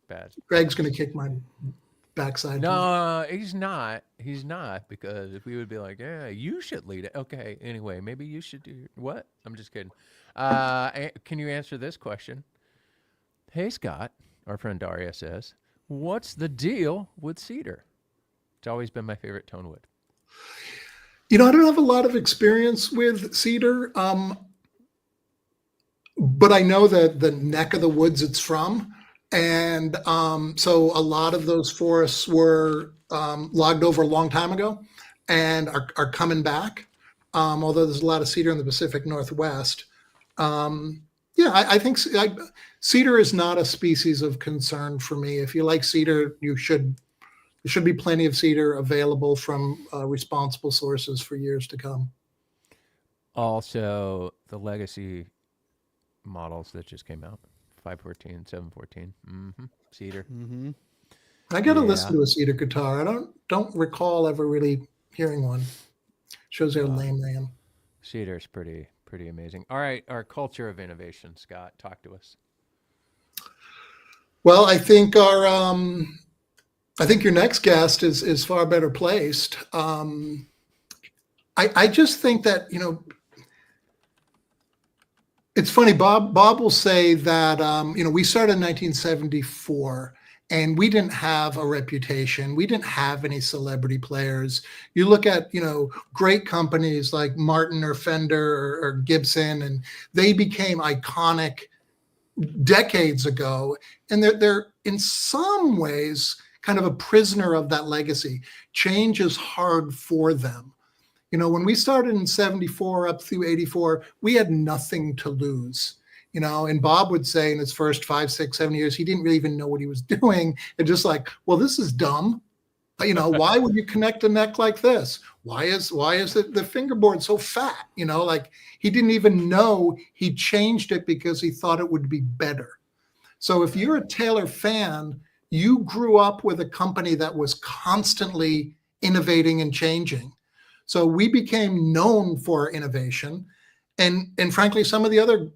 Greg's going to kick my backside. to it. No, he's not. He's not, because if we would be like, yeah, you should lead it. Okay. Anyway, maybe you should do what? I'm just kidding. Can you answer this question? Hey, Scott, our friend Daria says, what's the deal with cedar? It's always been my favorite tone wood. I don't have a lot of experience with cedar, but I know that the neck of the woods it's from. And so a lot of those forests were logged over a long time ago and are coming back, although there's a lot of cedar in the Pacific Northwest. Yeah, I think cedar is not a species of concern for me. If you like cedar, there should be plenty of cedar available from responsible sources for years to come. Also, the legacy models that just came out, 514, 714, cedar. I got to Yeah. listen to a cedar guitar. I don't recall ever really hearing one. Shows how lame I am. Cedar's pretty amazing. All right, our culture of innovation, Scott, talk to us. Well, I think your next guest is far better placed. I just think that, it's funny. Bob will say that, we started in 1974 and we didn't have a reputation. We didn't have any celebrity players. You look at, great companies like Martin or Fender or Gibson, and they became iconic decades ago. And they're in some ways kind of a prisoner of that legacy. Change is hard for them. When we started in 74 up through 84, we had nothing to lose. And Bob would say in his first 5, 6, 7 years, he didn't really even know what he was doing. And just like, well, this is dumb. Why would you connect a neck like this? Why is the fingerboard so fat? Like he didn't even know he changed it because he thought it would be better. So if you're a Taylor fan, you grew up with a company that was constantly innovating and changing. So we became known for innovation. And frankly, some of the other,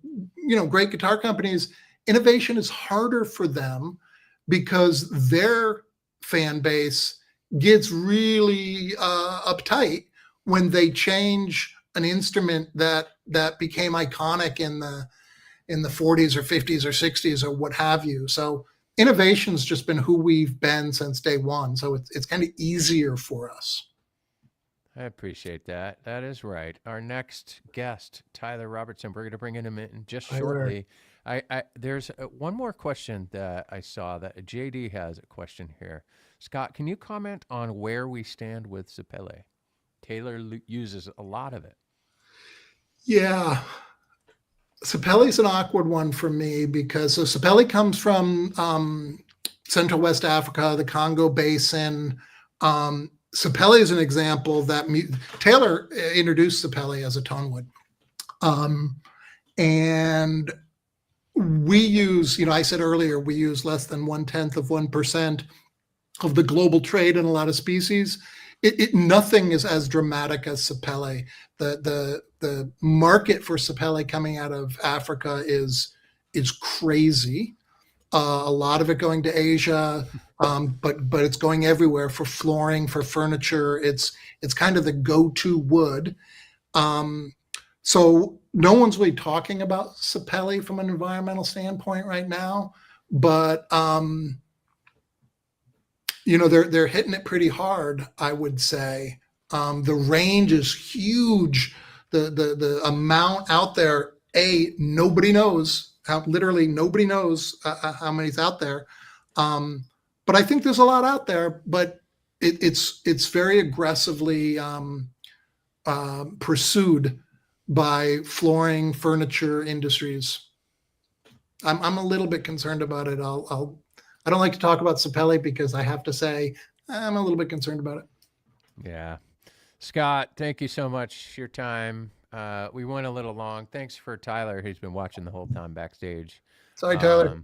great guitar companies, innovation is harder for them because their fan base gets really uptight when they change an instrument that became iconic in the 40s or 50s or 60s or what have you. So innovation's just been who we've been since day one. So it's kind of easier for us. I appreciate that. That is right. Our next guest, Tyler Robertson, we're going to bring him in just shortly. There's one more question that I saw that JD has a question here. Scott, can you comment on where we stand with Sapele? Taylor uses a lot of it. Yeah. Sapele's an awkward one for me because Sapele comes from Central West Africa, the Congo Basin. Sapele is an example that Taylor introduced Sapele as a tone wood. And we use, I said earlier, we use less than 0.1% of the global trade in a lot of species. Nothing is as dramatic as Sapele. The market for Sapele coming out of Africa is crazy. A lot of it going to Asia, but it's going everywhere for flooring, for furniture. It's kind of the go-to wood. So no one's really talking about Sapele from an environmental standpoint right now, but they're hitting it pretty hard, I would say. The range is huge. The amount out there, nobody knows. Literally nobody knows how many's out there. But I think there's a lot out there, but it's very aggressively pursued by flooring, furniture industries. I'm a little bit concerned about it. I don't like to talk about Sapele because I have to say I'm a little bit concerned about it. Yeah. Scott, thank you so much for your time. We went a little long. Thanks for Tyler, who's been watching the whole time backstage. Sorry, Tyler.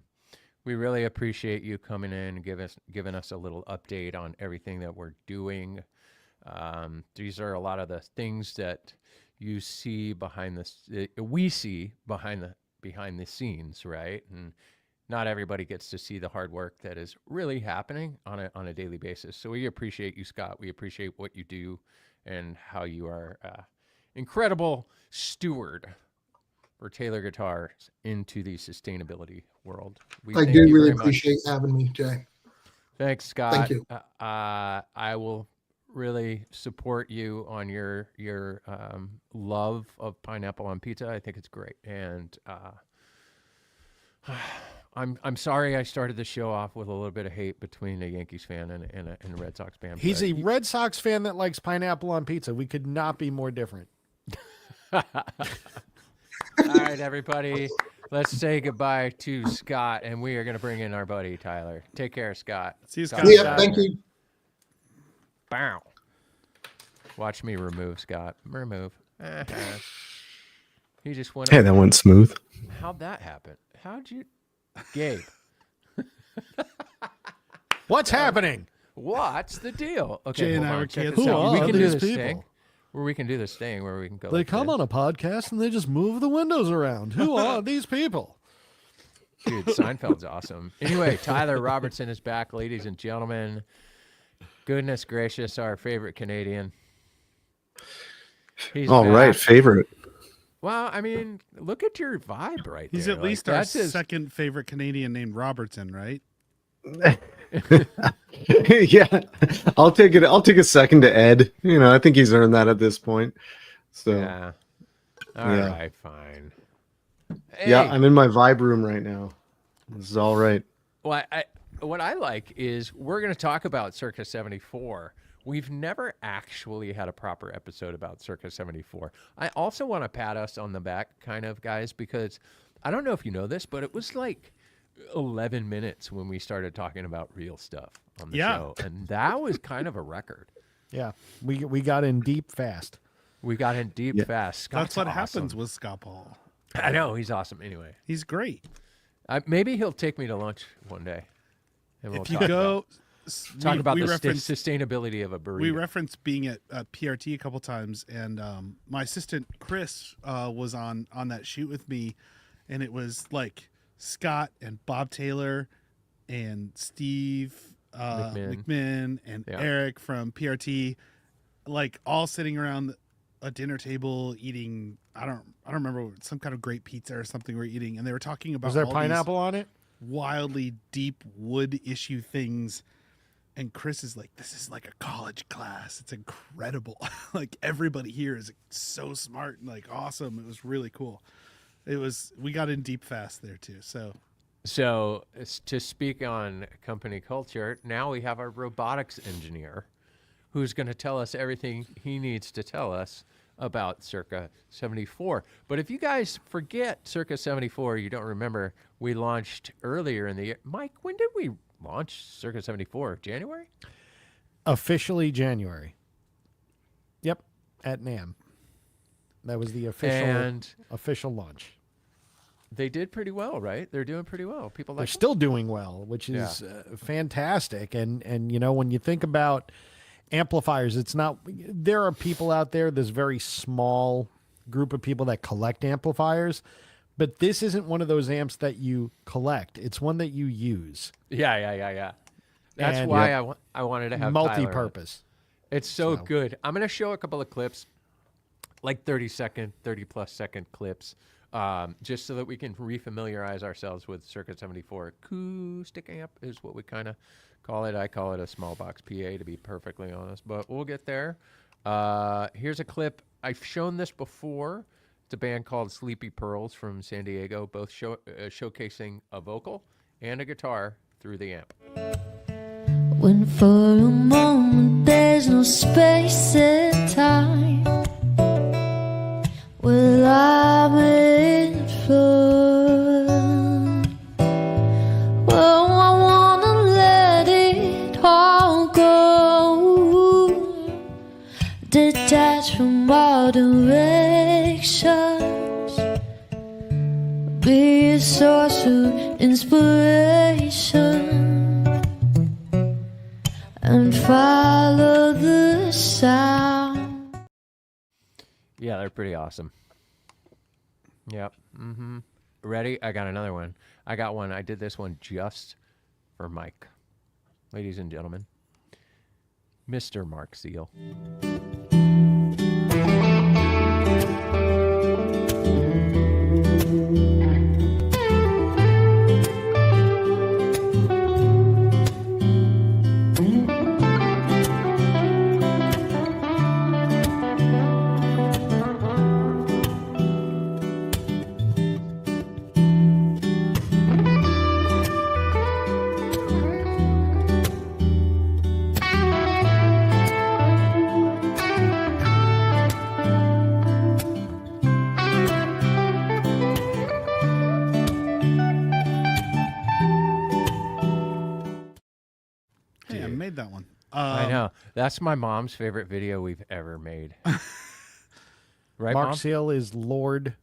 We really appreciate you coming in and giving us a little update on everything that we're doing. These are a lot of the things that you see we see behind the scenes, right? And not everybody gets to see the hard work that is really happening on a daily basis. So we appreciate you, Scott. We appreciate what you do and how you are incredible steward for Taylor Guitars into the sustainability world. We I thank do you really very much. appreciate having me, Jay. Thanks, Scott. Thank you. I will really support you on your love of pineapple on pizza. I think it's great, and I'm sorry I started the show off with a little bit of hate between a Yankees fan and a Red Sox fan. He's but a Red Sox fan that likes pineapple on pizza. We could not be more different. All right, everybody. Let's say goodbye to Scott, and we are going to bring in our buddy Tyler. Take care, Scott. See you, Scott. Scott's Yeah, out thank there. you. Bow. Watch me remove Scott. Remove. He just went. Hey, that went smooth. How'd that happen? How'd you, Gabe? What's happening? What's the deal? Okay, Jay and hold I on. were Check kids. this Who out. We are can do these this people? thing where we can do this thing where we can go. They like come this. on a podcast and they just move the windows around. Who are these people? Dude, Seinfeld's awesome. Anyway, Tyler Robertson is back, ladies and gentlemen. Goodness gracious, our favorite Canadian. He's All back. right, favorite. Well, I mean, look at your vibe right He's there. at Like, least our that's his- second favorite Canadian named Robertson, right? Yeah, I'll take it. I'll take a second to Ed. I think he's earned that at this point. So Yeah. All right, Yeah. fine. yeah, Hey, I'm in my vibe room right now. This is all right. Well, what I like is we're going to talk about Circa 74. We've never actually had a proper episode about Circa 74. I also want to pat us on the back, kind of, guys, because I don't know if you know this, but it was like 11 minutes when we started talking about real stuff on the Yeah. show. And that was kind of a record. Yeah, we got in deep fast. We got in deep Yeah. fast. That's Scott's what awesome. happens with Scott Paul. I know. He's awesome. Anyway, He's great. maybe he'll take me to lunch one day. And we'll If you talk go, talk about we the reference sustainability of a burrito. we referenced being at PRT a couple times, and my assistant Chris was on that shoot with me, and it was like Scott and Bob Taylor and Steve McMinn and Yeah. Eric from PRT, like all sitting around a dinner table eating. I don't remember, some kind of great pizza or something we're eating, and they were talking about Was there all these pineapple on it? wildly deep wood issue things. And Chris is like, this is like a college class. It's incredible. Like everybody here is so smart and like awesome. It was really cool. We got in deep fast there too. So to speak on company culture, now we have our robotics engineer who's going to tell us everything he needs to tell us about Circa 74. But if you guys forget Circa 74, you don't remember, we launched earlier in the year. Mike, when did we launch Circa 74? January? Officially January. Yep, at NAMM. That was the official launch. They did pretty well, right? They're doing pretty well. People They're like them? still doing well, which is fantastic. And when you think about amplifiers, it's not. There are people out there. This very small group of people that collect amplifiers, but this isn't one of those amps that you collect. It's one that you use. Yeah. That's And- why I wanted to have Tyler on. Multi-purpose. It's so good. I'm going to show a couple of clips, like 30 plus second clips, just so that we can refamiliarize ourselves with Circa 74. Acoustic amp is what we kind of call it. I call it a small box PA, to be perfectly honest, but we'll get there. Here's a clip. I've shown this before. It's a band called Sleepy Pearls from San Diego, both showcasing a vocal and a guitar through the amp. When for a moment there's no space and time, well, I'm in flow. Well, I wanna let it all go, detached from all directions, be a source of inspiration, and follow the sound. Yeah, they're pretty awesome. Yep. ready? I got another one. I got one. I did this one just for Mike. Ladies and gentlemen, Mr. Mark Seal. Hey, I made that one. I know. That's my mom's favorite video we've ever made. Right, Mark Mom? Seal is Lord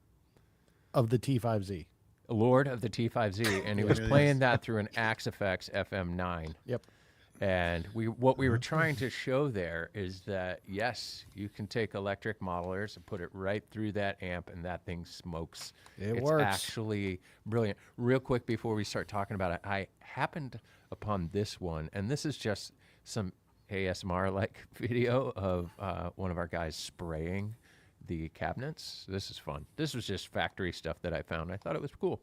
of the T5Z. Lord of the T5Z, and he was playing that through an Axe Effects FM9. Yep. And what we were trying to show there is that, yes, you can take electric modelers and put it right through that amp, and that thing smokes. It It's works. actually brilliant. Real quick before we start talking about it, I happened upon this one, and this is just some ASMR-like video of one of our guys spraying the cabinets. This is fun. This was just factory stuff that I found. I thought it was cool.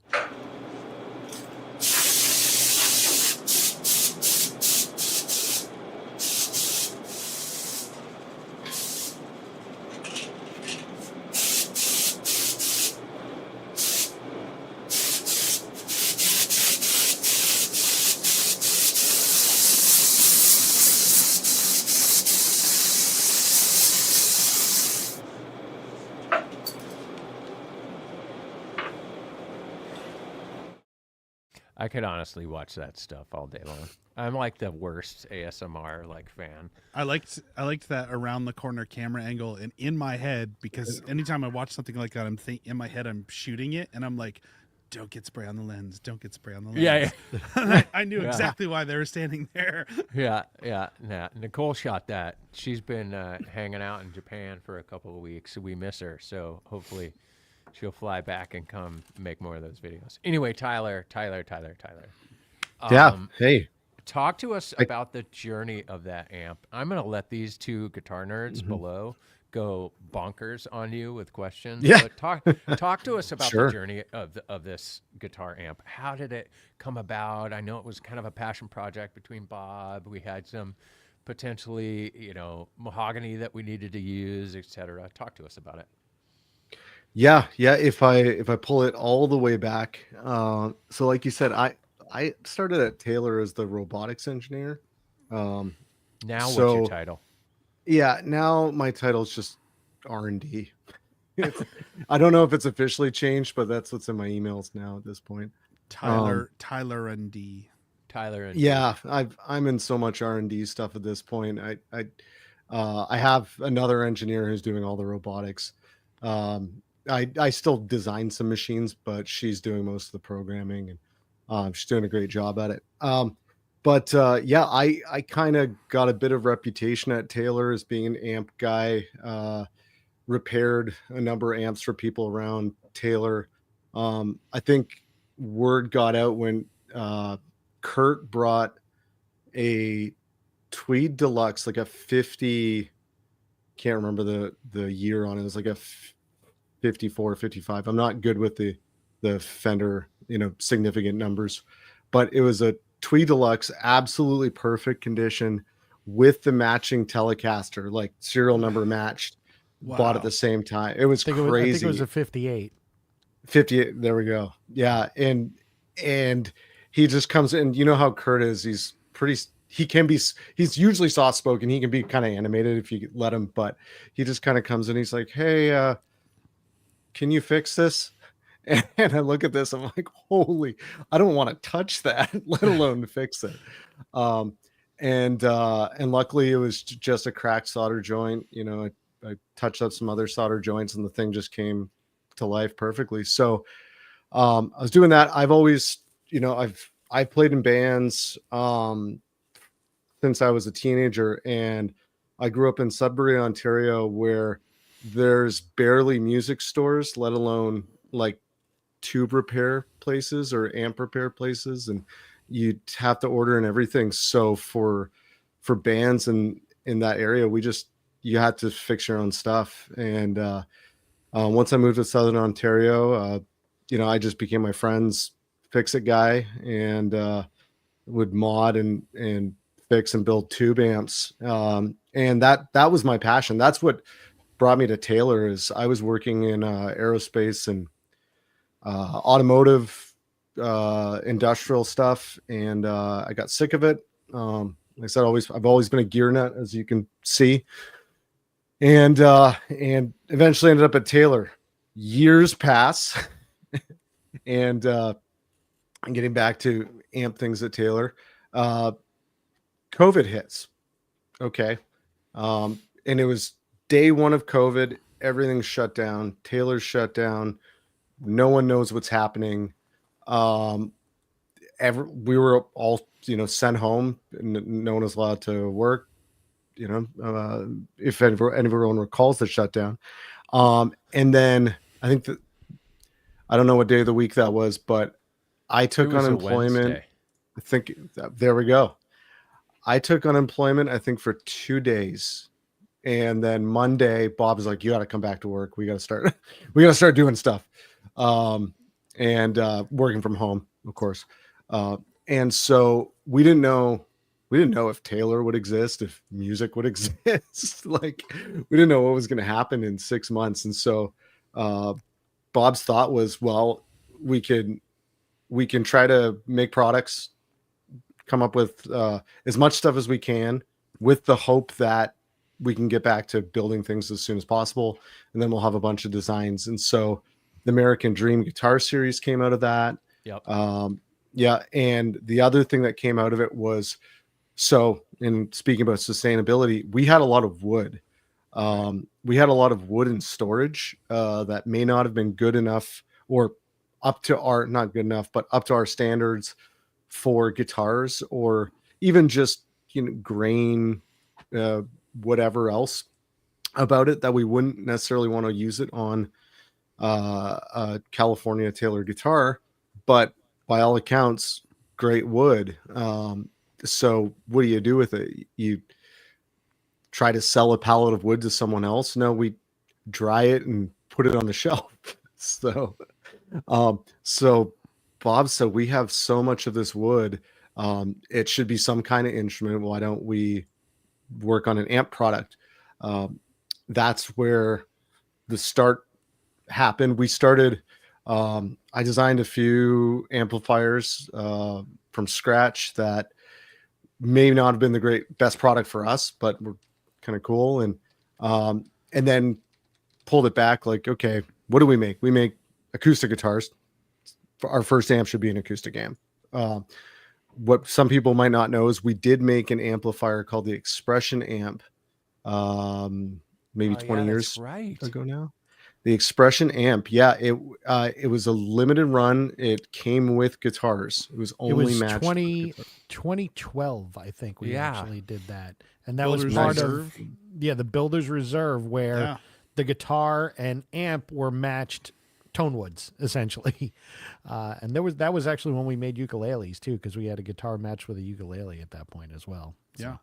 I could honestly watch that stuff all day long. I'm like the worst ASMR fan. I liked that around the corner camera angle and in my head, because anytime I watch something like that, in my head I'm shooting it and I'm like, don't get spray on the lens, don't get spray on the lens. Yeah. I knew exactly why they were standing there. Yeah. Nicole shot that. She's been hanging out in Japan for a couple of weeks. So we miss her. So hopefully she'll fly back and come make more of those videos. Anyway, Tyler. Yeah. Hey. Talk to us about the journey of that amp. I'm going to let these two guitar nerds below go bonkers on you with questions. Yeah. But talk to us about Sure. the journey of this guitar amp. How did it come about? I know it was kind of a passion project between Bob. We had some potentially, mahogany that we needed to use, etc. Talk to us about it. Yeah. If I pull it all the way back, so like you said, I started at Taylor as the robotics engineer. Now, what's So- your title? Yeah, now my title's just R&D. I don't know if it's officially changed, but that's what's in my emails now at this point. Tyler and D. Tyler and Yeah, I'm in so much R&D stuff at this point. I have another engineer who's doing all the robotics. I still design some machines, but she's doing most of the programming, and she's doing a great job at it. But I kind of got a bit of reputation at Taylor as being an amp guy. Repaired a number of amps for people around Taylor. I think word got out when Kurt brought a Tweed Deluxe, like a 50, can't remember the year on it. It was like a 54, 55. I'm not good with the Fender, significant numbers, but it was a Tweed Deluxe, absolutely perfect condition with the matching Telecaster, like serial number matched, bought at the same time. It was I think crazy. it was a 58. 58. There we go. Yeah. And he just comes in, you know how Kurt is, he's usually soft spoken. He can be kind of animated if you let him, but he just kind of comes in. He's like, hey, can you fix this? And I look at this, I'm like, holy, I don't want to touch that, let alone fix it. And luckily it was just a cracked solder joint. I touched up some other solder joints and the thing just came to life perfectly. So I was doing that. I've always, I've played in bands since I was a teenager, and I grew up in Sudbury, Ontario, where there's barely music stores, let alone like tube repair places or amp repair places, and you have to order and everything. So for bands in that area, you had to fix your own stuff. And once I moved to Southern Ontario, I just became my friend's fix it guy, and would mod and fix and build tube amps. And that was my passion. That's what brought me to Taylor. Is I was working in aerospace and automotive, industrial stuff, and I got sick of it. Like I said, I've always been a gear nut, as you can see, and eventually ended up at Taylor. Years pass, and getting back to amp things at Taylor, COVID hits. Okay, and it was day one of COVID. Everything's shut down. Taylor's shut down. No one knows what's happening. We were all, sent home. No one was allowed to work. If anyone recalls the shutdown. And then I think that, I don't know what day of the week that was, but I took unemployment. I think there we go. I took unemployment, I think, for 2 days. And then Monday, Bob was like, you got to come back to work. We got to start doing stuff. And working from home, of course. And so we didn't know if Taylor would exist, if music would exist. Like, we didn't know what was going to happen in 6 months. And so Bob's thought was, well, we can try to make products, come up with as much stuff as we can, with the hope that we can get back to building things as soon as possible. And then we'll have a bunch of designs. And so the American Dream Guitar Series came out of that. Yep. Yeah. And the other thing that came out of it was, so in speaking about sustainability, we had a lot of wood. We had a lot of wood in storage that may not have been good enough, or up to our, not good enough, but up to our standards for guitars, or even just, grain, whatever else about it, that we wouldn't necessarily want to use it on a California Taylor guitar, but by all accounts, great wood. So what do you do with it? You try to sell a pallet of wood to someone else? No, we dry it and put it on the shelf. So Bob said, we have so much of this wood. It should be some kind of instrument. Why don't we work on an amp product? That's where the start happened. We started, I designed a few amplifiers from scratch that may not have been the best product for us, but were kind of cool. And then pulled it back, like, okay, what do we make? We make acoustic guitars. Our first amp should be an acoustic amp. What some people might not know is we did make an amplifier called the Expression amp, maybe 20 years ago now. The Expression amp, yeah, it was a limited run. It came with guitars. It was only matched. 2012, I think we actually did that, and that Builder's was part Reserve. of the Builder's Reserve, where the guitar and amp were matched tone woods, essentially. And that was actually when we made ukuleles too, because we had a guitar matched with a ukulele at that point as well. So,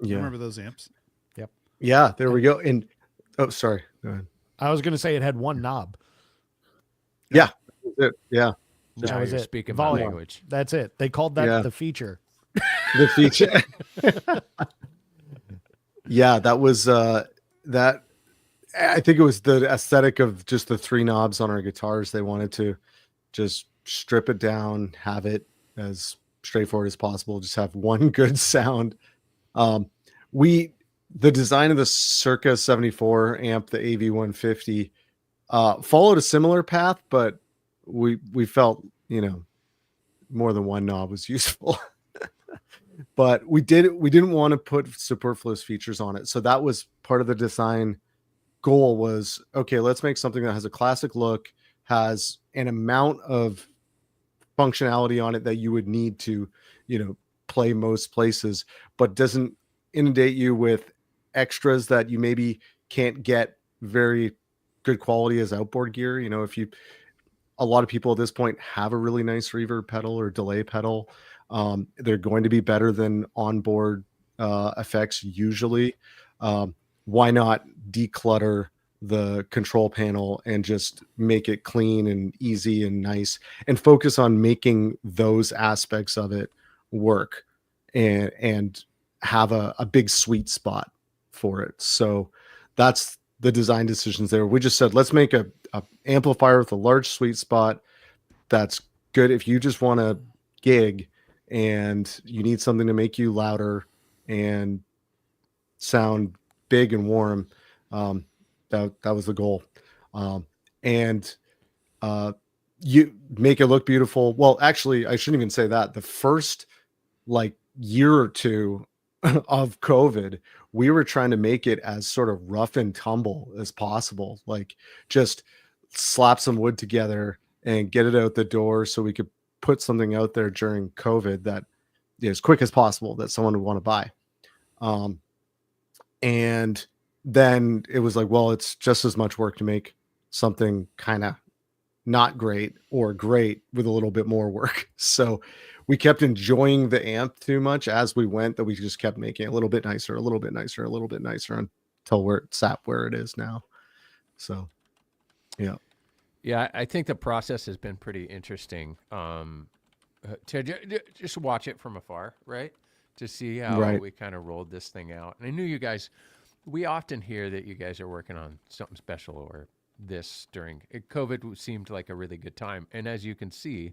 I remember those amps. Yep. Yeah, there we go. And sorry, go ahead. I was going to say it had one knob. Yeah. Yeah. That Now was you're it. speaking my Volume. language. That's it. They called that the feature. The feature. Yeah, that was that. I think it was the aesthetic of just the three knobs on our guitars. They wanted to just strip it down, have it as straightforward as possible, just have one good sound. The design of the Circa 74 amp, the AV150, followed a similar path, but we felt, more than one knob was useful. But we didn't want to put superfluous features on it. So that was part of the design goal, was, okay, let's make something that has a classic look, has an amount of functionality on it that you would need to, play most places, but doesn't inundate you with extras that you maybe can't get very good quality as outboard gear. If you, a lot of people at this point have a really nice reverb pedal or delay pedal. They're going to be better than onboard effects usually. Why not declutter the control panel and just make it clean and easy and nice, and focus on making those aspects of it work, and have a big sweet spot for it. So that's the design decisions there. We just said, let's make a amplifier with a large sweet spot that's good if you just want to gig and you need something to make you louder and sound big and warm. That was the goal. And you make it look beautiful. Well, actually, I shouldn't even say that. The first like year or two of COVID, we were trying to make it as sort of rough and tumble as possible. Like just slap some wood together and get it out the door so we could put something out there during COVID that as quick as possible that someone would want to buy. And then it was like, well, it's just as much work to make something kind of not great or great with a little bit more work. So we kept enjoying the amp too much as we went, that we just kept making it a little bit nicer, a little bit nicer, a little bit nicer until where it sat where it is now. So, yeah. Yeah, I think the process has been pretty interesting. To just watch it from afar, right? To see how we kind of rolled this thing out. And I knew you guys, we often hear that you guys are working on something special, or this during COVID seemed like a really good time. And as you can see,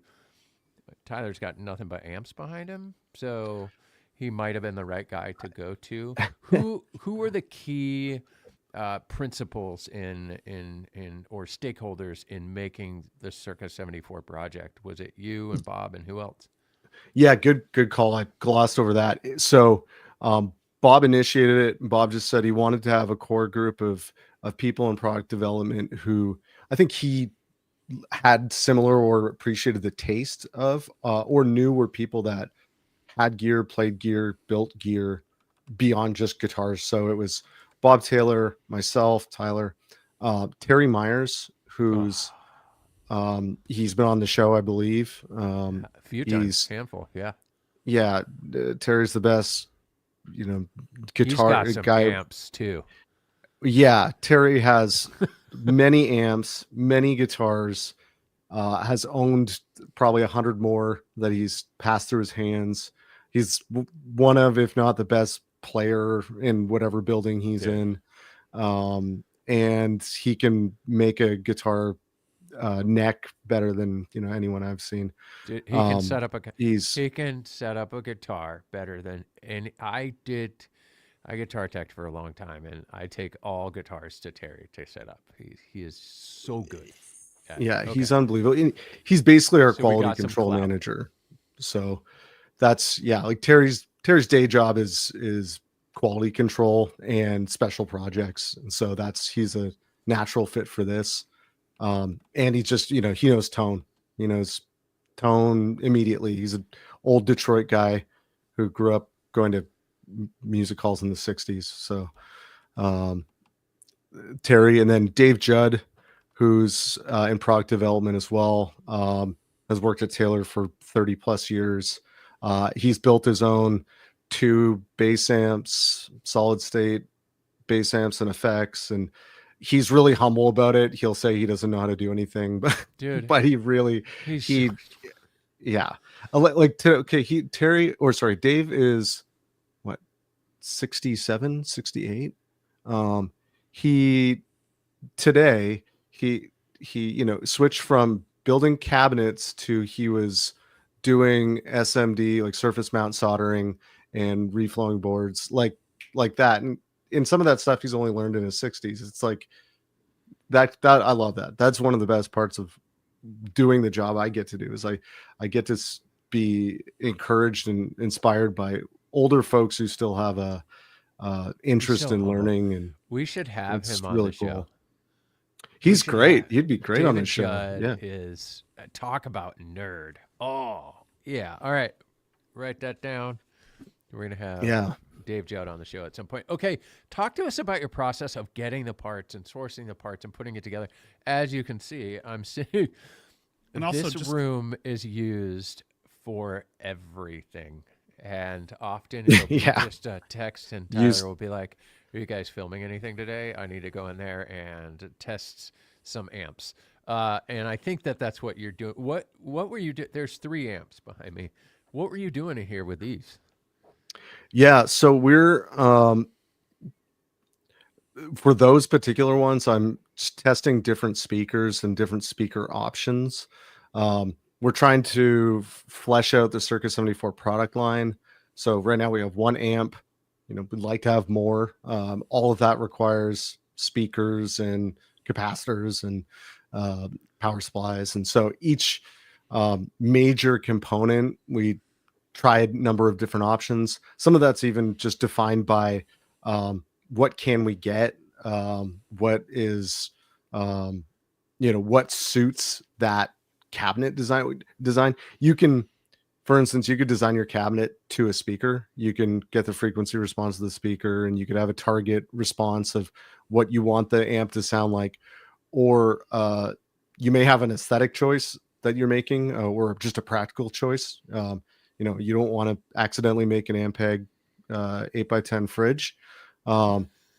Tyler's got nothing but amps behind him, so he might have been the right guy to go to. Who were the key principles in or stakeholders in making the Circa 74 project? Was it you and Bob, and who else? Yeah, good call. I glossed over that. So Bob initiated it. Bob just said he wanted to have a core group of people in product development who I think he had similar or appreciated the taste of, or knew were people that had gear, played gear, built gear beyond just guitars. So it was Bob Taylor, myself, Tyler, Terry Myers, who's he's been on the show, I believe. A few times, handful, yeah. Yeah, Terry's the best, guitar He's got some guy. amps too. Yeah, Terry has many amps, many guitars, has owned probably 100 more that he's passed through his hands. He's one of, if not the best player in whatever building he's in. And he can make a guitar neck better than anyone I've seen. Dude, he can set up he can set up a guitar better than any. I guitar teched for a long time, and I take all guitars to Terry to set up. He is so good. He's unbelievable. He's basically our So we quality got some control clout. manager. So that's like Terry's day job is quality control and special projects, and so he's a natural fit for this. And he just he knows tone. He knows tone immediately. He's an old Detroit guy who grew up going to music halls in the 60s. So Terry, and then Dave Judd, who's in product development as well, has worked at Taylor for 30 plus years. He's built his own 2 bass amps, solid state bass amps and effects, and he's really humble about it. He'll say he doesn't know how to do anything, but Dude, but he really he's Dave is what, 67, 68. He switched from building cabinets to he was doing SMD, like surface mount soldering and reflowing boards like that. And in some of that stuff he's only learned in his 60s. It's like that I love that. That's one of the best parts of doing the job I get to do, is I get to be encouraged and inspired by older folks who still have a interest in learning. And we should have him on really the show. cool. He's great. He'd be great on the show. Judd is talk about nerd. Oh yeah. All right, write that down. We're gonna have Dave Judd on the show at some point. Okay, talk to us about your process of getting the parts and sourcing the parts and putting it together. As you can see, I'm sitting And also this just room is used for everything. And often it'll be Yeah. just a text, and Use- Tyler will be like, "Are you guys filming anything today? I need to go in there and test some amps." And I think that's what you're doing. What were you doing? There's 3 amps behind me. What were you doing in here with these? Yeah, so we're for those particular ones, I'm testing different speakers and different speaker options. We're trying to flesh out the Circa 74 product line. So right now we have 1 amp. We'd like to have more. All of that requires speakers and capacitors and power supplies. And so each major component, we tried a number of different options. Some of that's even just defined by what can we get, what is what suits that cabinet design. You can, for instance, you could design your cabinet to a speaker. You can get the frequency response of the speaker, and you could have a target response of what you want the amp to sound like. Or you may have an aesthetic choice that you're making, or just a practical choice. You don't want to accidentally make an Ampeg 8x10 fridge.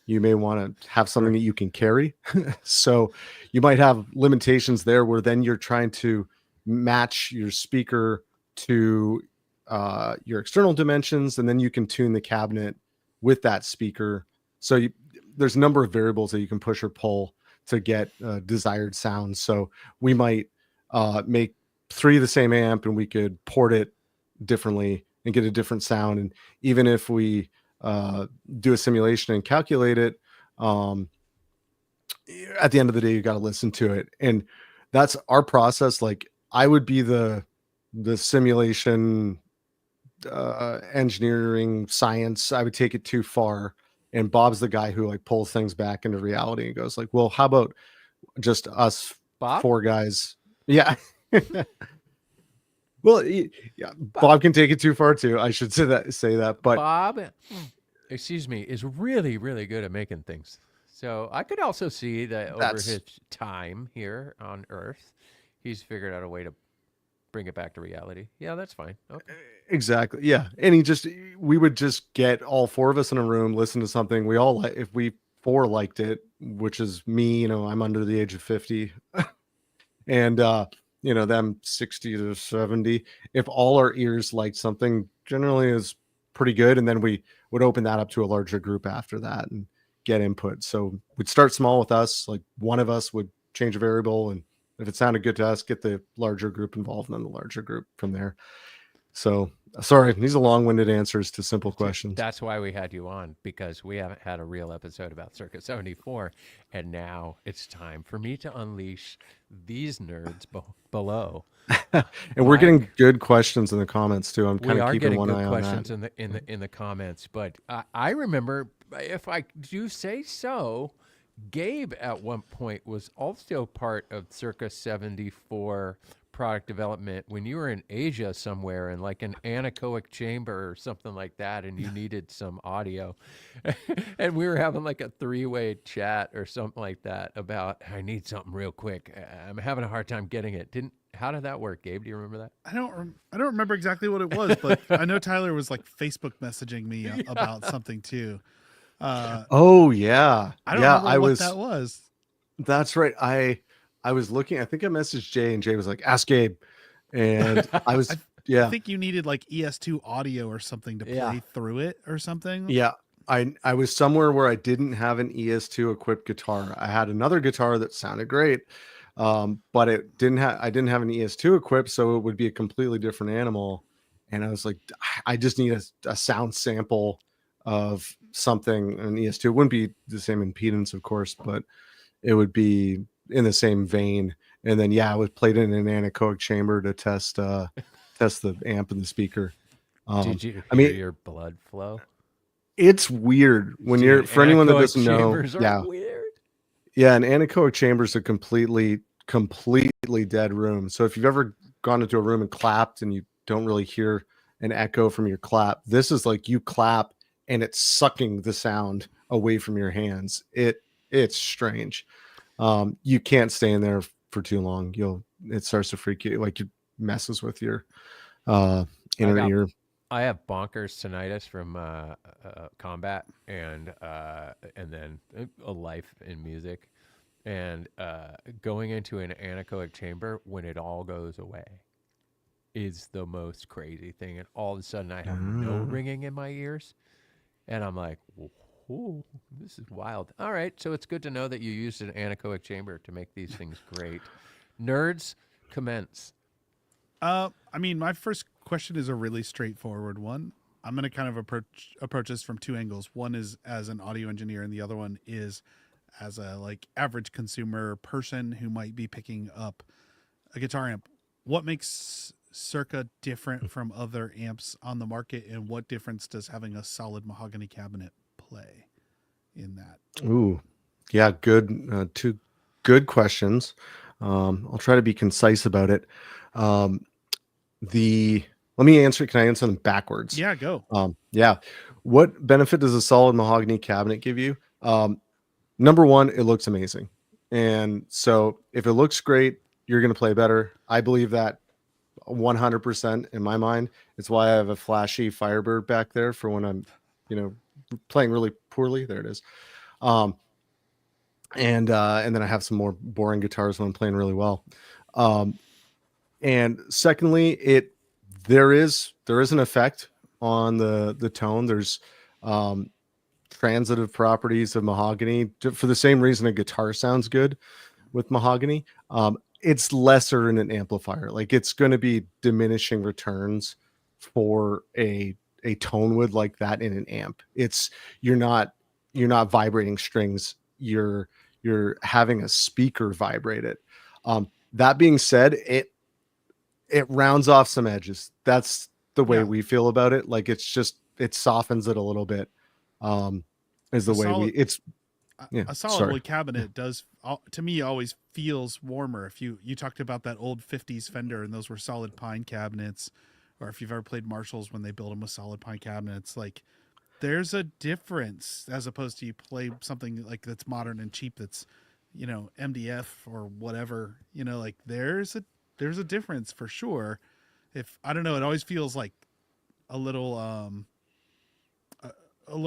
You may want to have something that you can carry. So you might have limitations there, where then you're trying to match your speaker to your external dimensions, and then you can tune the cabinet with that speaker. So there's a number of variables that you can push or pull to get desired sound. So we might make 3 of the same amp, and we could port it differently and get a different sound. And even if we do a simulation and calculate it, at the end of the day, you got to listen to it. And that's our process. Like, I would be the simulation engineering science. I would take it too far, and Bob's the guy who like pulls things back into reality and goes like, well, how about just us Bob? 4 guys? Yeah. Well, yeah, Bob can take it too far too. I should say that, but Bob, excuse me, is really, really good at making things. So I could also see that over his time here on Earth, he's figured out a way to bring it back to reality. Yeah, that's fine. Okay. exactly. Yeah. And we would just get all 4 of us in a room, listen to something. We all, if we 4 liked it, which is me, I'm under the age of 50 and, them 60 to 70. If all our ears liked something, generally is pretty good. And then we would open that up to a larger group after that and get input. So we'd start small with us, like one of us would change a variable. And if it sounded good to us, get the larger group involved, and then the larger group from there. So sorry, these are long-winded answers to simple questions. That's why we had you on, because we haven't had a real episode about Circa 74. And now it's time for me to unleash these nerds below. And we're getting good questions in the comments too. I'm kind of keeping one eye on that. We are getting good questions in the comments. But I remember, if I do say so, Gabe at one point was also part of Circa 74 product development when you were in Asia somewhere in like an anechoic chamber or something like that, and you needed some audio. And we were having like a 3-way chat or something like that about, I need something real quick. I'm having a hard time getting it. How did that work, Gabe? Do you remember that? I don't remember exactly what it was, but I know Tyler was like Facebook messaging me about something too. Oh yeah. I don't remember what that was. That's right. I was looking, I think I messaged Jay, and Jay was like, ask Gabe. And I was, I think you needed like ES2 audio or something to play through it or something. Yeah. I was somewhere where I didn't have an ES2 equipped guitar. I had another guitar that sounded great. But I didn't have an ES2 equipped, so it would be a completely different animal. And I was like, I just need a sound sample of something, an ES2. It wouldn't be the same impedance, of course, but it would be in the same vein. And then I was played in an anechoic chamber to test the amp and the speaker. Did you hear your blood flow? It's weird when for anyone that doesn't know. Weird. Yeah, an anechoic chamber is a completely dead room. So if you've ever gone into a room and clapped and you don't really hear an echo from your clap, this is like you clap and it's sucking the sound away from your hands. It's strange. You can't stay in there for too long, it starts to freak you, like it messes with your inner got- ear. I have bonkers tinnitus from combat and then a life in music, and going into an anechoic chamber when it all goes away is the most crazy thing. And all of a sudden, I have no ringing in my ears, and I'm like, "Whoa, this is wild." All right, so it's good to know that you used an anechoic chamber to make these things great. Nerds, commence. I mean, my first question is a really straightforward one. I'm going to kind of approach this from two angles. One is as an audio engineer, and the other one is as a like average consumer person who might be picking up a guitar amp. What makes Circa different from other amps on the market, and what difference does having a solid mahogany cabinet play in that? Ooh, yeah, good. Two good questions. I'll try to be concise about it. Let me answer. Can I answer them backwards? Yeah, go. Yeah. What benefit does a solid mahogany cabinet give you? Number one, it looks amazing. And so if it looks great, you're going to play better. I believe that 100% in my mind. It's why I have a flashy Firebird back there for when I'm, playing really poorly. There it is. And then I have some more boring guitars when I'm playing really well. And secondly, there is an effect on the tone. There's transitive properties of mahogany for the same reason a guitar sounds good with mahogany. It's lesser in an amplifier. Like it's going to be diminishing returns for a tone wood like that in an amp. You're not vibrating strings. You're having a speaker vibrate it. That being said, it rounds off some edges. That's the way we feel about it. Like it softens it a little bit. Is the way a solid wood cabinet does to me always feels warmer. If you talked about that old 50s Fender and those were solid pine cabinets, or if you've ever played Marshalls when they build them with solid pine cabinets, like there's a difference as opposed to you play something like that's modern and cheap that's MDF or whatever, like there's a difference for sure. If I don't know, it always feels like a little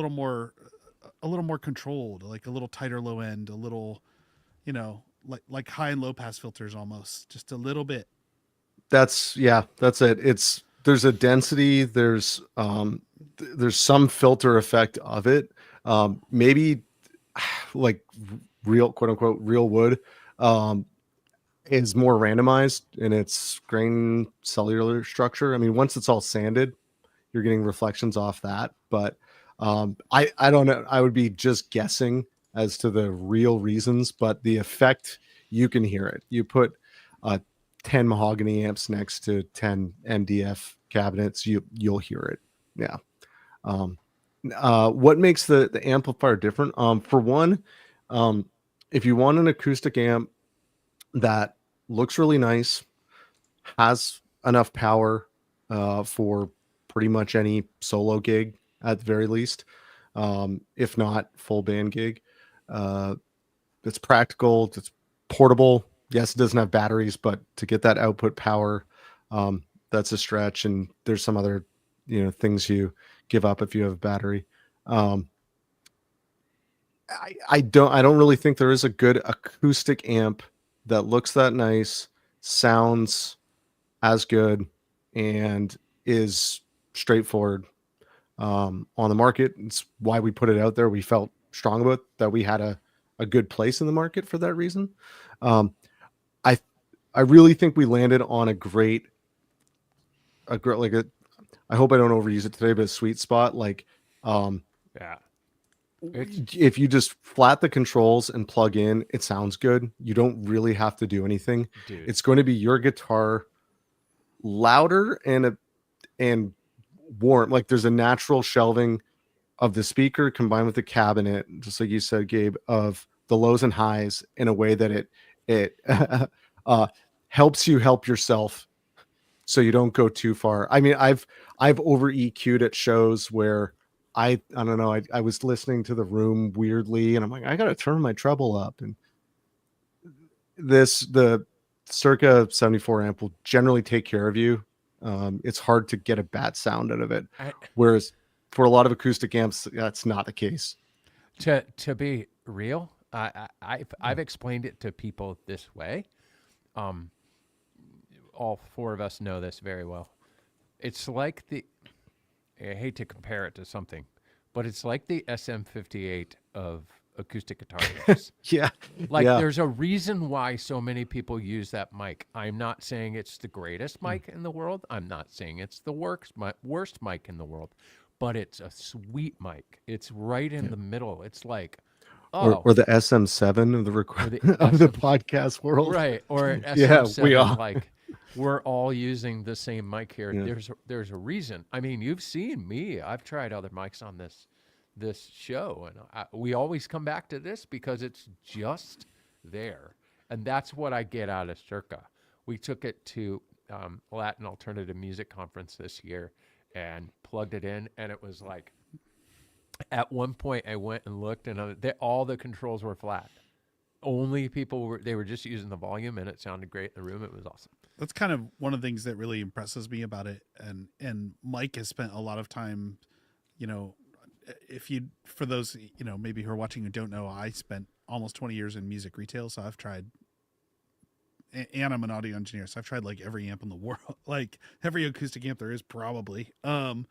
more controlled, like a little tighter low end, a little, like high and low pass filters almost, just a little bit. That's it. There's a density, there's some filter effect of it. Maybe like real, quote unquote, real wood is more randomized in its grain cellular structure. I mean, once it's all sanded, you're getting reflections off that, but I don't know. I would be just guessing as to the real reasons, but the effect, you can hear it. You put 10 mahogany amps next to 10 MDF cabinets, you'll hear it. Yeah. What makes the amplifier different? For one, if you want an acoustic amp that looks really nice, has enough power for pretty much any solo gig at the very least, if not full band gig, it's practical, it's portable. Yes, it doesn't have batteries, but to get that output power, that's a stretch. And there's some other, things you give up if you have a battery. I don't really think there is a good acoustic amp that looks that nice, sounds as good, and is straightforward on the market. It's why we put it out there. We felt strong about that. We had a good place in the market for that reason. I really think we landed on a great, I hope I don't overuse it today, but a sweet spot. Like, if you just flat the controls and plug in, it sounds good. You don't really have to do anything. Dude. It's going to be your guitar louder and warm. Like there's a natural shelving of the speaker combined with the cabinet, just like you said, Gabe, of the lows and highs in a way that it helps you help yourself so you don't go too far. I mean, I've over EQ'd at shows where I don't know, I was listening to the room weirdly and I'm like, I got to turn my treble up. And the Circa 74 amp will generally take care of you. It's hard to get a bad sound out of it. Whereas for a lot of acoustic amps, that's not the case. To be real, I've explained it to people this way. All four of us know this very well. It's like I hate to compare it to something, but it's like the SM58 of acoustic guitar amps. Yeah. Like Yeah. there's a reason why so many people use that mic. I'm not saying it's the greatest mic in the world. I'm not saying it's the worst mic in the world, but it's a sweet mic. It's right in the middle. It's like, Or the SM7 of the of the podcast world. right? Or SM7. Yeah, we are. Like we're all using the same mic here. Yeah. There's a reason. I mean, you've seen me. I've tried other mics on this show, and we always come back to this because it's just there, and that's what I get out of Circa. We took it to Latin Alternative Music Conference this year and plugged it in, and it was like, at one point I went and looked, and all the controls were flat. Only they were just using the volume, and it sounded great in the room. It was awesome. That's kind of one of the things that really impresses me about it. And Mike has spent a lot of time, for those, maybe who are watching who don't know, I spent almost 20 years in music retail. So I've tried, and I'm an audio engineer. So I've tried like every amp in the world, like every acoustic amp there is probably. And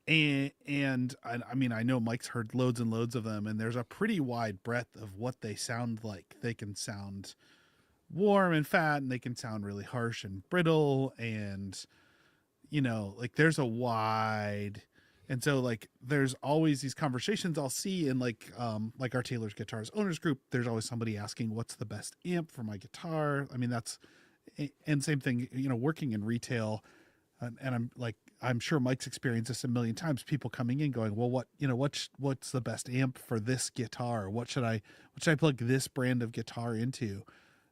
I mean, I know Mike's heard loads and loads of them, and there's a pretty wide breadth of what they sound like. They can sound warm and fat, and they can sound really harsh and brittle, and like there's a wide. And so like there's always these conversations I'll see in like our Taylor's Guitars Owners Group. There's always somebody asking, what's the best amp for my guitar? I mean, and same thing, working in retail, and I'm sure Mike's experienced this a million times, people coming in going, well, what's the best amp for this guitar? What should I plug this brand of guitar into?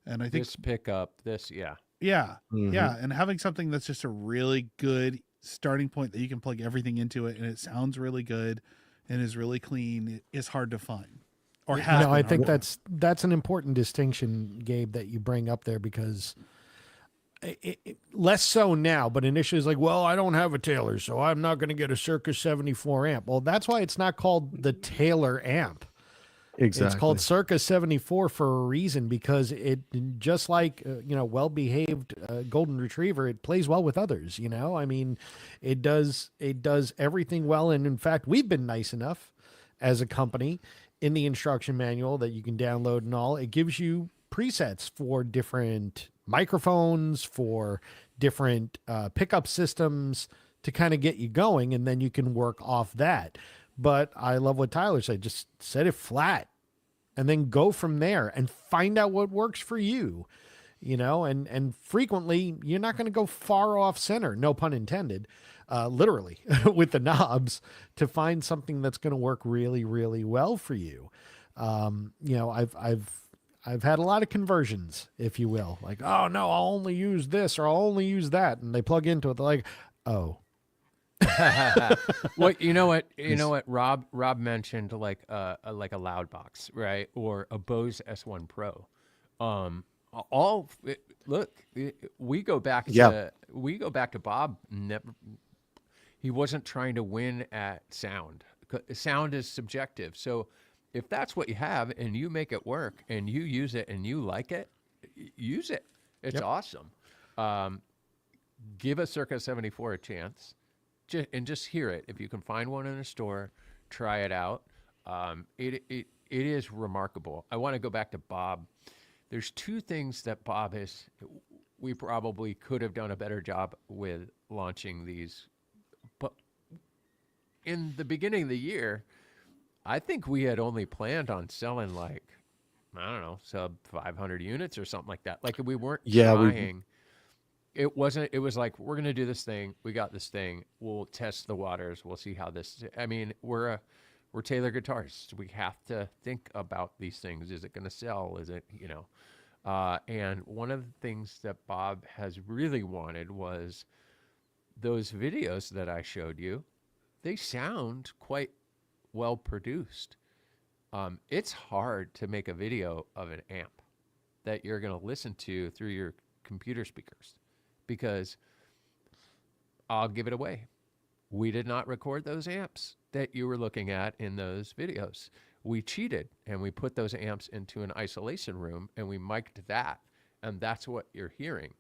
And I think This pickup, yeah. Yeah. Mhm. Yeah. And having something that's just a really good starting point that you can plug everything into it and it sounds really good and is really clean is hard to find. Or has No, I been think hard. that's an important distinction, Gabe, that you bring up there, because less so now, but initially it's like, well, I don't have a Taylor, so I'm not going to get a Circa 74 amp. Well, that's why it's not called the Taylor amp. Exactly. It's called Circa 74 for a reason, because it, just like well-behaved golden retriever, it plays well with others. I mean, it does everything well, and in fact, we've been nice enough as a company in the instruction manual that you can download and all. It gives you presets for different microphones, for different pickup systems to kind of get you going, and then you can work off that. But I love what Tyler said. Just set it flat and then go from there and find out what works for you, and frequently you're not going to go far off center, no pun intended, literally with the knobs, to find something that's going to work really, really well for you. I've had a lot of conversions, if you will, like, oh no, I'll only use this or I'll only use that. And they plug into it. They're like, oh, Well, you know what Rob mentioned, like a loud box, right? Or a Bose S1 Pro. We go back to Bob. He wasn't trying to win at sound. Sound is subjective. So if that's what you have and you make it work and you use it and you like it, use it. It's awesome. Give a Circa 74 a chance. And just hear it. If you can find one in a store, try it out. It is remarkable. I want to go back to Bob. There's two things that we probably could have done a better job with launching these. But in the beginning of the year, I think we had only planned on selling sub 500 units or something like that. Like we weren't trying. It wasn't. It was like, we're going to do this thing. We got this thing. We'll test the waters. We'll see how this. I mean, we're Taylor guitarists. We have to think about these things. Is it going to sell? Is it And one of the things that Bob has really wanted was those videos that I showed you. They sound quite well produced. It's hard to make a video of an amp. that you're going to listen to through your computer speakers, because I'll give it away. We did not record those amps that you were looking at in those videos. We cheated and we put those amps into an isolation room and we mic'd that. And that's what you're hearing.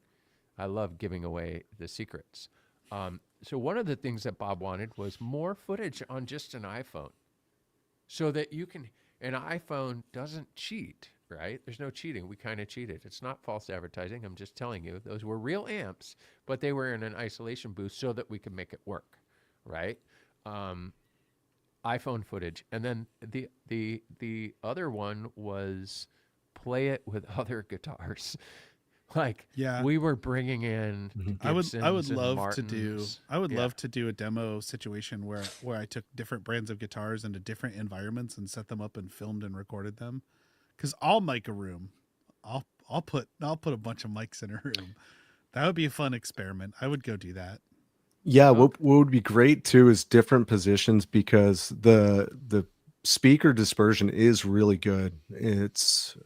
I love giving away the secrets. So one of the things that Bob wanted was more footage on just an iPhone, so that you can, an iPhone doesn't cheat, right? There's no cheating. We kind of cheated. It's not false advertising. I'm just telling you, those were real amps, but they were in an isolation booth so that we could make it work, right? iPhone footage. And then the other one was play it with other guitars. Like, Yeah. we were bringing in I would Gibsons and love to do Martins. love to do a demo situation where I took different brands of guitars into different environments and set them up and filmed and recorded them. Because I'll mic a room. I'll put a bunch of mics in a room. That would be a fun experiment. I would go do that. Yeah, what would be great too is different positions, because the speaker dispersion is really good. It's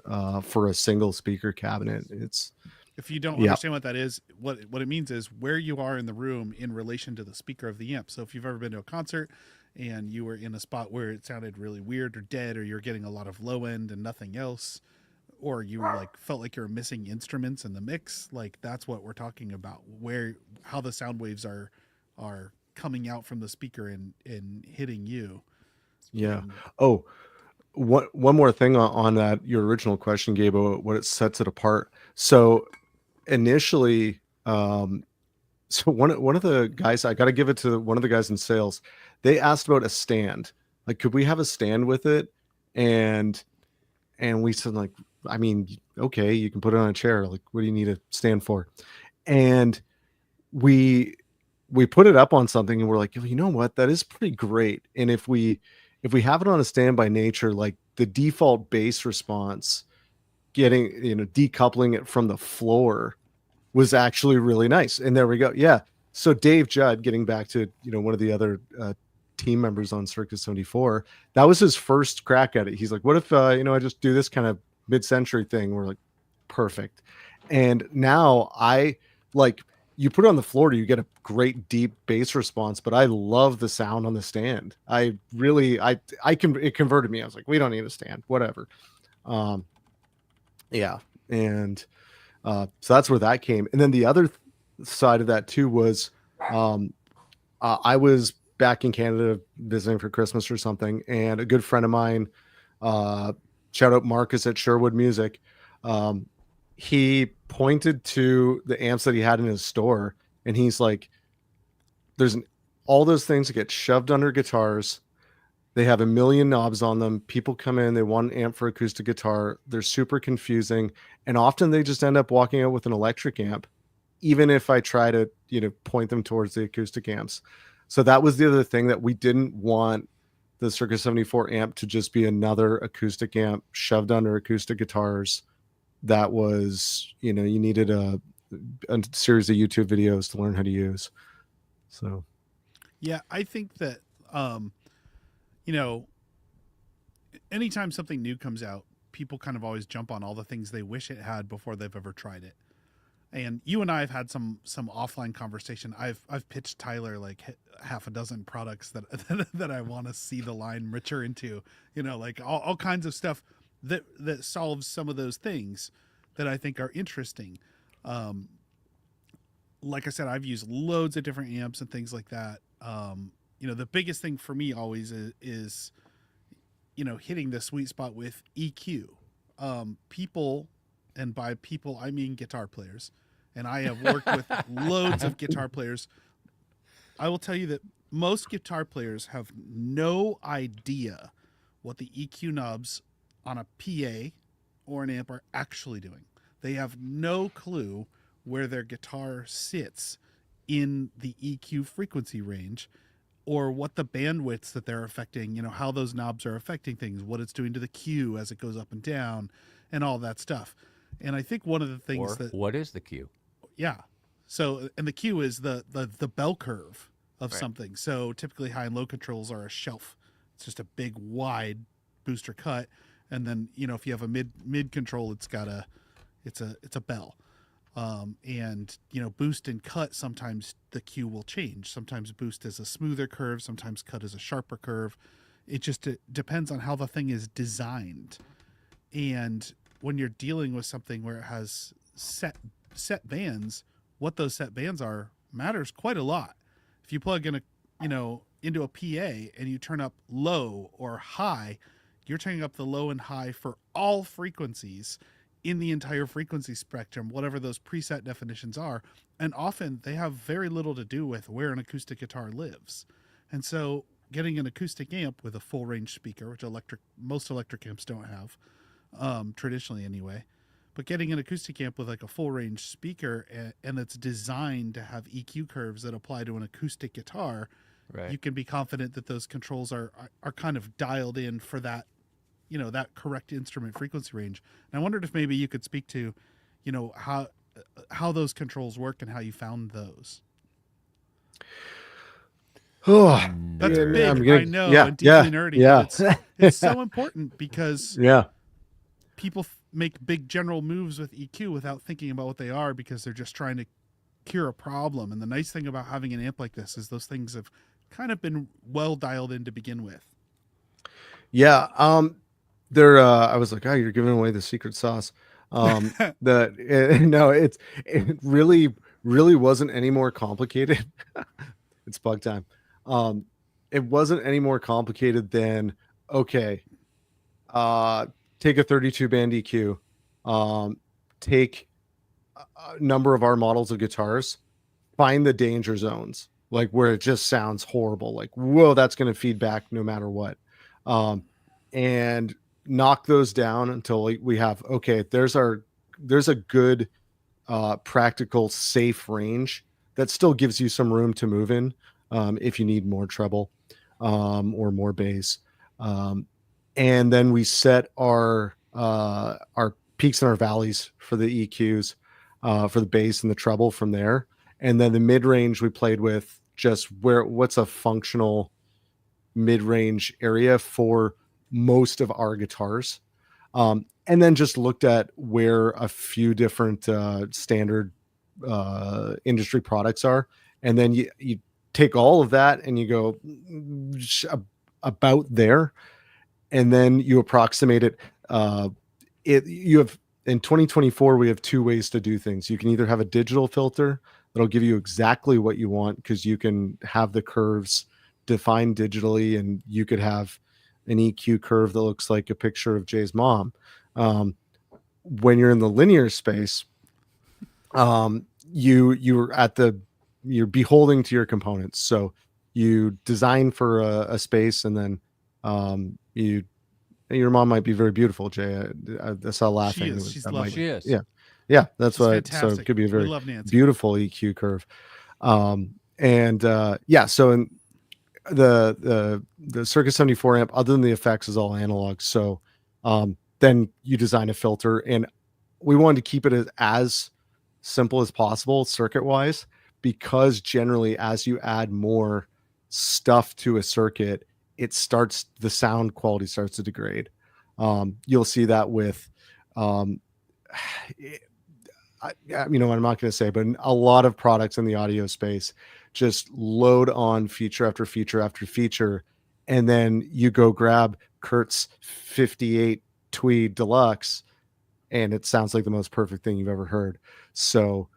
for a single speaker cabinet. It's If you don't Yeah. understand what that is, what it means is where you are in the room in relation to the speaker of the amp. So if you've ever been to a concert and you were in a spot where it sounded really weird or dead, or you're getting a lot of low end and nothing else, or you like felt like you're missing instruments in the mix, like that's what we're talking about, how the sound waves are coming out from the speaker and hitting you. Yeah. Oh, one more thing on that, your original question, Gabe, about what it sets it apart. So initially, so one of the guys, I got to give it to one of the guys in sales. They asked about a stand. Like, could we have a stand with it? And we said, like, I mean, okay, you can put it on a chair. Like, what do you need a stand for? And we put it up on something and we're like, you know what, that is pretty great. And if we have it on a stand by nature, like the default bass response, getting, decoupling it from the floor was actually really nice. And there we go. Yeah. So Dave Judd, getting back to, one of the other team members on Circa 74, that was his first crack at it. He's like, what if, I just do this kind of mid-century thing? We're like, perfect. And now you put it on the floor, you get a great deep bass response, but I love the sound on the stand. It converted me. I was like, we don't need a stand, whatever. Yeah. And so that's where that came. And then the other side of that too was, I was back in Canada visiting for Christmas or something, and a good friend of mine, shout out Marcus at Sherwood Music, he pointed to the amps that he had in his store, and he's like, there's all those things that get shoved under guitars. They have a million knobs on them. People come in, they want an amp for acoustic guitar. They're super confusing. And often they just end up walking out with an electric amp, even if I try to, point them towards the acoustic amps. So that was the other thing, that we didn't want the Circa 74 amp to just be another acoustic amp shoved under acoustic guitars. That was, you needed a series of YouTube videos to learn how to use. So, Yeah, I think that, anytime something new comes out, people kind of always jump on all the things they wish it had before they've ever tried it. And you and I have had some offline conversation. I've pitched Tyler like half a dozen products that I want to see the line richer into, like all kinds of stuff that solves some of those things that I think are interesting. Like I said, I've used loads of different amps and things like that. The biggest thing for me always is hitting the sweet spot with EQ. People, and by people, I mean guitar players. And I have worked with loads of guitar players. I will tell you that most guitar players have no idea what the EQ knobs on a PA or an amp are actually doing. They have no clue where their guitar sits in the EQ frequency range, or what the bandwidths that they're affecting, how those knobs are affecting things, what it's doing to the Q as it goes up and down, and all that stuff. And I think one of the things what is the Q? Yeah. So, and the Q is the bell curve of Right. something. So typically high and low controls are a shelf. It's just a big wide booster cut. And then, if you have a mid control, it's got a It's a bell. And boost and cut, sometimes the cue will change. Sometimes boost is a smoother curve, sometimes cut is a sharper curve. It just depends on how the thing is designed. And when you're dealing with something where it has set bands, what those set bands are matters quite a lot. If you plug in into a PA and you turn up low or high, you're turning up the low and high for all frequencies in the entire frequency spectrum, whatever those preset definitions are. And often they have very little to do with where an acoustic guitar lives. And so getting an acoustic amp with a full range speaker, which most electric amps don't have, traditionally anyway, but getting an acoustic amp with like a full range speaker and it's designed to have EQ curves that apply to an acoustic guitar, Right. you can be confident that those controls are kind of dialed in for that, that correct instrument frequency range. And I wondered if maybe you could speak to, how those controls work and how you found those. Oh, That's yeah, big, I know, yeah, and deeply yeah, nerdy. yeah. But it's so important because Yeah. people make big general moves with EQ without thinking about what they are because they're just trying to cure a problem. And the nice thing about having an amp like this is those things have kind of been well dialed in to begin with. Yeah. I was like, oh, you're giving away the secret sauce. No, it really, really wasn't any more complicated. It's bug time. It wasn't any more complicated than, okay, take a 32 band EQ, take a number of our models of guitars, find the danger zones, like where it just sounds horrible, like, whoa, that's going to feedback no matter what. And knock those down until we have, okay, there's a good, practical, safe range that still gives you some room to move in, if you need more treble, or more bass. And then we set our peaks and our valleys for the EQs, for the bass and the treble from there. And then the mid range we played with just what's a functional mid range area for most of our guitars. And then just looked at where a few different standard industry products are. And then you take all of that and you go about there. And then you approximate it. You have in 2024, we have two ways to do things. You can either have a digital filter that'll give you exactly what you want because you can have the curves defined digitally, and you could have an EQ curve that looks like a picture of Jay's mom. When you're in the linear space, you're beholding to your components. So you design for a space, and then your mom might be very beautiful, Jay. I saw laughing. She's lovely. She is. Yeah, that's She's why. So fantastic. it could be a We very love Nancy. beautiful EQ curve. So in the Circa 74 amp, other than the effects, is all analog. So then you design a filter, and we wanted to keep it as simple as possible circuit wise, because generally as you add more stuff to a circuit, the sound quality starts to degrade. You'll see that with I'm not going to say, but a lot of products in the audio space just load on feature after feature after feature. And then you go grab Kurt's 58 Tweed Deluxe, and it sounds like the most perfect thing you've ever heard. So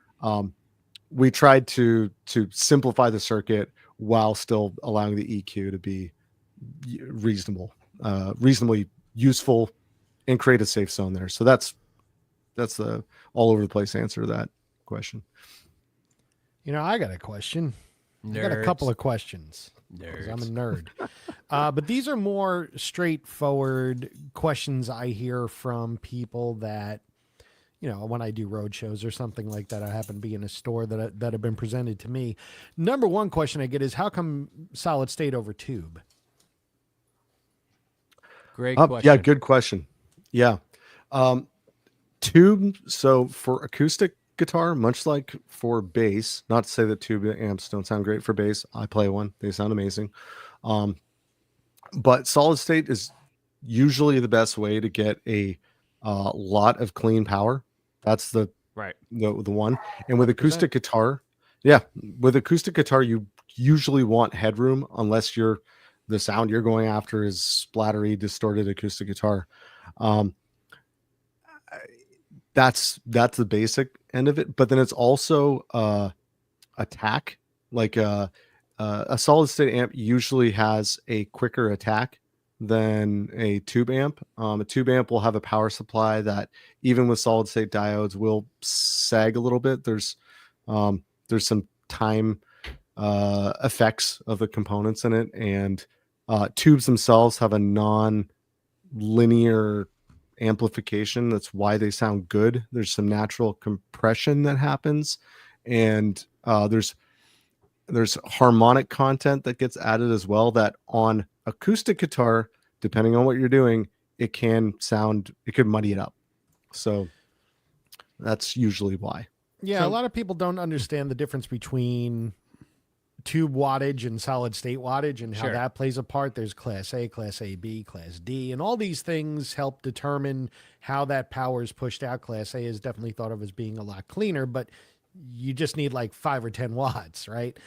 we tried to simplify the circuit while still allowing the EQ to be reasonably useful and create a safe zone there. So that's the all over the place answer to that question. I got a question. I got a couple of questions. 'Cause I'm a nerd. But these are more straightforward questions I hear from people that, when I do road shows or something like that, I happen to be in a store that have been presented to me. Number one question I get is, how come solid state over tube? Great question. Yeah, good question. Yeah. Tube, so for acoustic guitar, much like for bass, not to say that tube amps don't sound great for bass. I play one. They sound amazing. But solid state is usually the best way to get a lot of clean power That's the Right. the one. And with acoustic guitar, yeah, with acoustic guitar, you usually want headroom unless the sound you're going after is splattery, distorted acoustic guitar. Um, that's the basic end of it. But then it's also attack. Like a solid state amp usually has a quicker attack than a tube amp. A tube amp will have a power supply that, even with solid state diodes, will sag a little bit. There's some time effects of the components in it, and tubes themselves have a non-linear amplification. That's why they sound good. There's some natural compression that happens, and there's harmonic content that gets added as well, that on acoustic guitar, depending on what you're doing, it could muddy it up. So that's usually why. Yeah, a lot of people don't understand the difference between tube wattage and solid state wattage and how Sure. that plays a part. There's class A, class AB, class D, and all these things help determine how that power is pushed out. Class A is definitely thought of as being a lot cleaner, but you just need like 5 or 10 watts, right?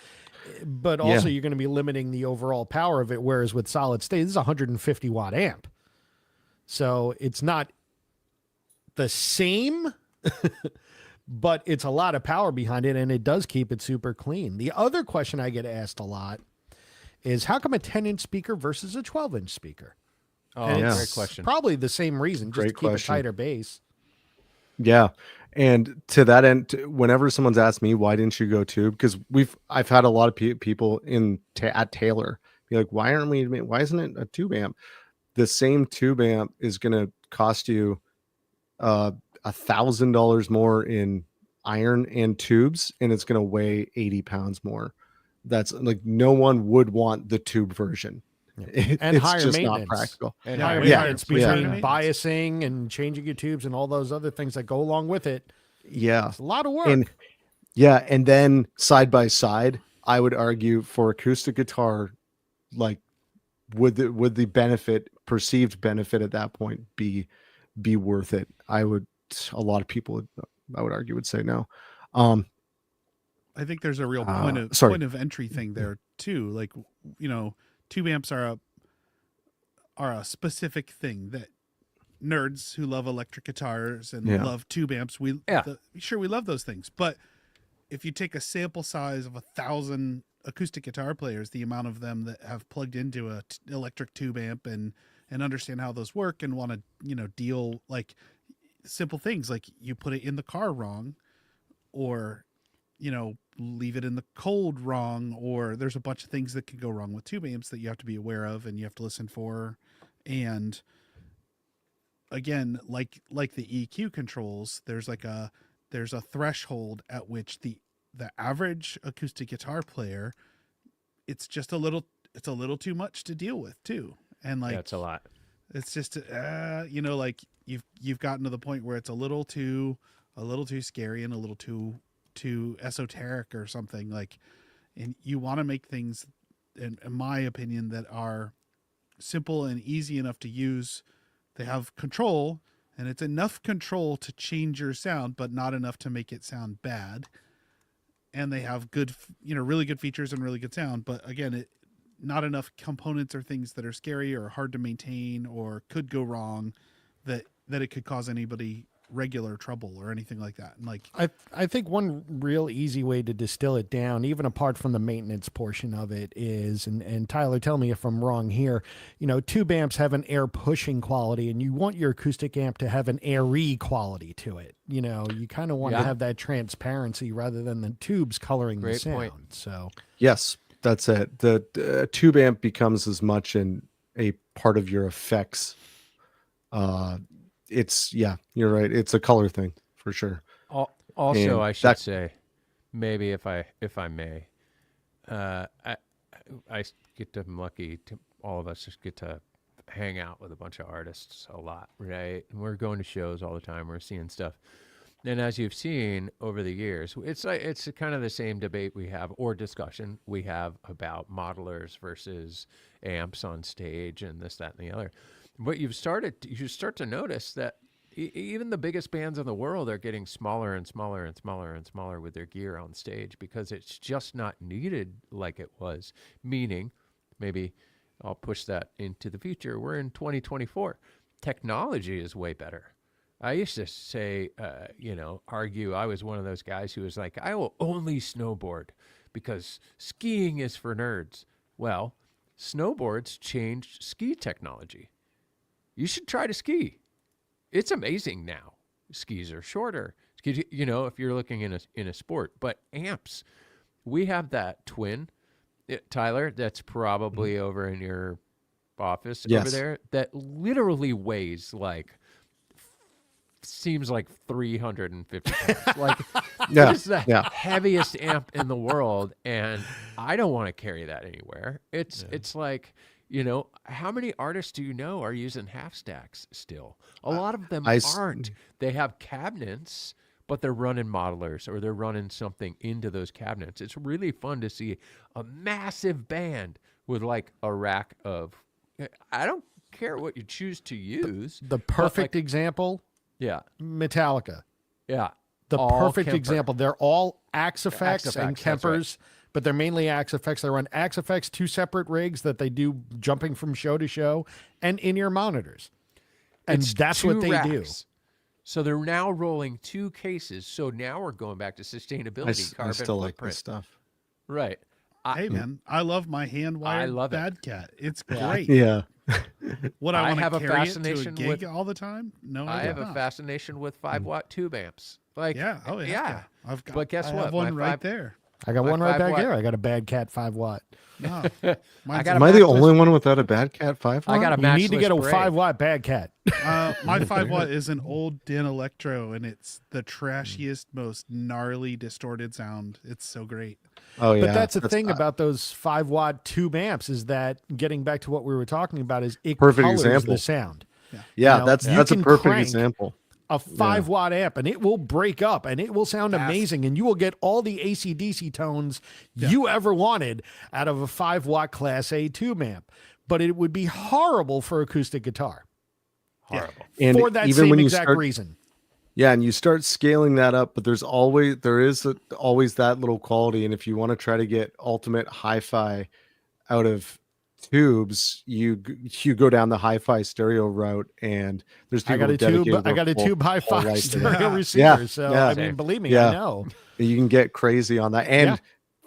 But also you're going to be limiting the overall power of it. Whereas with solid state, this is a 150 watt amp. So it's not the same, but it's a lot of power behind it, and it does keep it super clean. The other question I get asked a lot is, how come a 10-inch speaker versus a 12-inch speaker? Oh, And yeah. great question. Probably the same reason, just Great to keep question. a tighter bass. Yeah. And to that end, whenever someone's asked me, why didn't you go tube? Because I've had a lot of people at Taylor be like, why isn't it a tube amp? The same tube amp is going to cost you $1,000 more in iron and tubes, and it's going to weigh 80 pounds more. That's like, no one would want the tube version. And It's higher just maintenance. not practical. And Higher higher maintenance maintenance. between biasing and changing your tubes and all those other things that go along with it. Yeah. It's a lot of work. And then side by side, I would argue for acoustic guitar, like, would the perceived benefit at that point be worth it? A lot of people, I would argue, would say no. I think there's a real point of entry thing there too. Like, tube amps are a specific thing that nerds who love electric guitars and love tube amps, we love those things. But if you take a sample size of 1,000 acoustic guitar players, the amount of them that have plugged into a electric tube amp and understand how those work and want to deal, like, simple things like you put it in the car wrong, or leave it in the cold wrong, or there's a bunch of things that can go wrong with tube amps that you have to be aware of and you have to listen for. And again, like the EQ controls, there's a threshold at which the average acoustic guitar player, it's a little too much to deal with too. And like, That's a lot. It's just like you've gotten to the point where it's a little too scary and a little too esoteric or something, like, and you want to make things, in my opinion, that are simple and easy enough to use. They have control, and it's enough control to change your sound, but not enough to make it sound bad. And they have good, really good features and really good sound, but again, not enough components or things that are scary or hard to maintain or could go wrong that it could cause anybody regular trouble or anything like that. And like, I think one real easy way to distill it down, even apart from the maintenance portion of it, is, and Tyler, tell me if I'm wrong here, tube amps have an air pushing quality, and you want your acoustic amp to have an airy quality to it. You kind of want to have that transparency rather than the tubes coloring the sound. Point. So Yes, that's it. The tube amp becomes as much a part of your effects. You're right. It's a color thing for sure. Also, And I should say, maybe if I may, I get to, I'm lucky to, all of us just get to hang out with a bunch of artists a lot, right? And we're going to shows all the time. We're seeing stuff. And as you've seen over the years, it's kind of the same debate we have, or discussion we have, about modelers versus amps on stage and this, that, and the other. But you start to notice that, even the biggest bands in the world are getting smaller and smaller and smaller and smaller with their gear on stage because it's just not needed like it was. Meaning, maybe I'll push that into the future. We're in 2024. Technology is way better. I used to say, argue. I was one of those guys who was like, I will only snowboard because skiing is for nerds. Well, snowboards changed ski technology. You should try to ski. It's amazing now. Skis are shorter. If you're looking in a sport, but amps, we have that twin, Tyler. That's probably over in your office over there. That literally weighs seems like 350 pounds. Like, Yeah, it is the yeah. heaviest amp in the world, and I don't want to carry that anywhere. It's like, how many artists do you know are using half stacks still? A lot of them aren't. They have cabinets, but they're running modelers or they're running something into those cabinets. It's really fun to see a massive band with like a rack of, I don't care what you choose to use. The perfect example, Yeah. Metallica. Yeah. The All perfect Kemper. example. They're all Axe Effects Axe and Effects, that's Kempers, but they're mainly Axe Effects. They run Axe Effects, 2 separate rigs that they do jumping from show to show, and in-ear monitors. And It's that's what 2 they do. racks. So they're now rolling 2 cases. So now we're going back to sustainability, I carbon still like footprint. this stuff. Right. Hey man, I love my hand wired love it. Bad Cat. It's great. Yeah. Would I I want have to a carry it to a fascination gig with- all the time? No, I have would a not. fascination with 5-watt tube amps. Like, Yeah. Oh yeah. yeah. I've got. But guess I what? have one My right 5 there. I got My one right 5 back watt- here. I got a Bad Cat 5 watt. No, I mine's got a- Am I the matchless- only one without a Bad Cat 5 I got a You need to get a matchless 5 Brave. watt Bad Cat. my 5 watt is an old DIN Electro, and it's the trashiest, most gnarly, distorted sound. It's so great. Oh yeah. But that's the thing about those 5 watt tube amps is that getting back to what we were talking about is it Perfect colors example. the sound. Yeah, You know, that's you a can perfect crank example. A 5 watt amp and it will break up and it will sound amazing and you will get all the AC/DC tones you ever wanted out of a 5 watt Class A tube amp. But it would be horrible for acoustic guitar Horrible. And for that even same when you exact start, reason. Yeah, and you start scaling that up, but there is always that little quality. And if you want to try to get ultimate hi-fi out of tubes, you go down the hi-fi stereo route, and there's people I got a dedicated tube whole hi-fi life to stereo that. receiver. Yeah, So yeah. I mean, believe me, Yeah. I know. You can get crazy on that, and Yeah.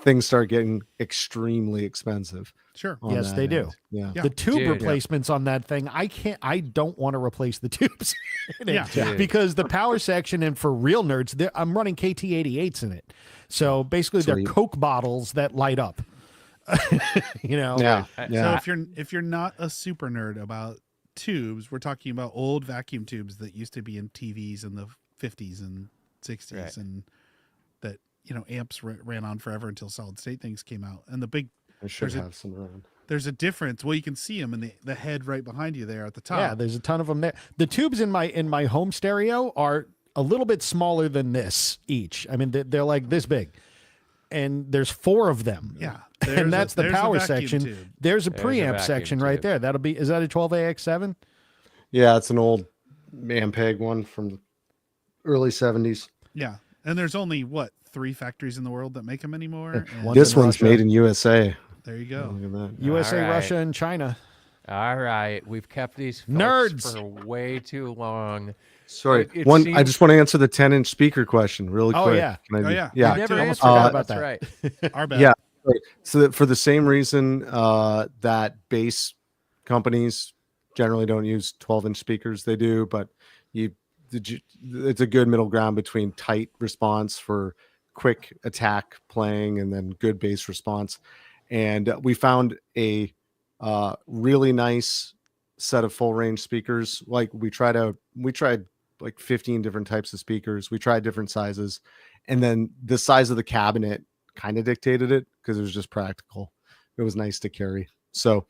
things start getting extremely expensive. Sure. on Yes, that they do. end. Yeah. Yeah. The tube Dude. replacements on that thing, I don't want to replace the tubes in it Yeah. because the power section and for real nerds, I'm running KT88s in it. So basically they're Sweet. Coke bottles that light up. You know? Yeah, So yeah. if you're not a super nerd about tubes, we're talking about old vacuum tubes that used to be in TVs in the 50s and 60s, Right. and that amps ran on forever until solid state things came out. And the big I should there's a- have some around. there's a difference. Well, you can see them in the head right behind you there at the top. Yeah, there's a ton of them there. The tubes in my home stereo are a little bit smaller than this each. I mean, they're like this big. And there's 4 of them. Yeah. And that's the there's a power vacuum section. tube. There's a There's a preamp vacuum section right tube. there. Is that a 12AX7? Yeah, it's an old Ampeg one from the early 70s. Yeah. And there's only 3 factories in the world that make them anymore. And One's This in one's Russia. made in USA. there you go. Look at that. USA, All right. Russia, and China. All right. We've kept these folks Nerds. for way too long. Sorry, It I seems- just want to answer the 10-inch speaker question really Oh, quick. yeah. Can I Oh, do- yeah. yeah. We never Almost answered forgot that. about That's that. right. Our bad. Yeah. Right. So that for the same reason that bass companies generally don't use 12-inch speakers, they do, but it's a good middle ground between tight response for quick attack playing and then good bass response. And we found a really nice set of full range speakers. Like we tried like 15 different types of speakers. We tried different sizes, and then the size of the cabinet kind of dictated it because it was just practical. It was nice to carry. So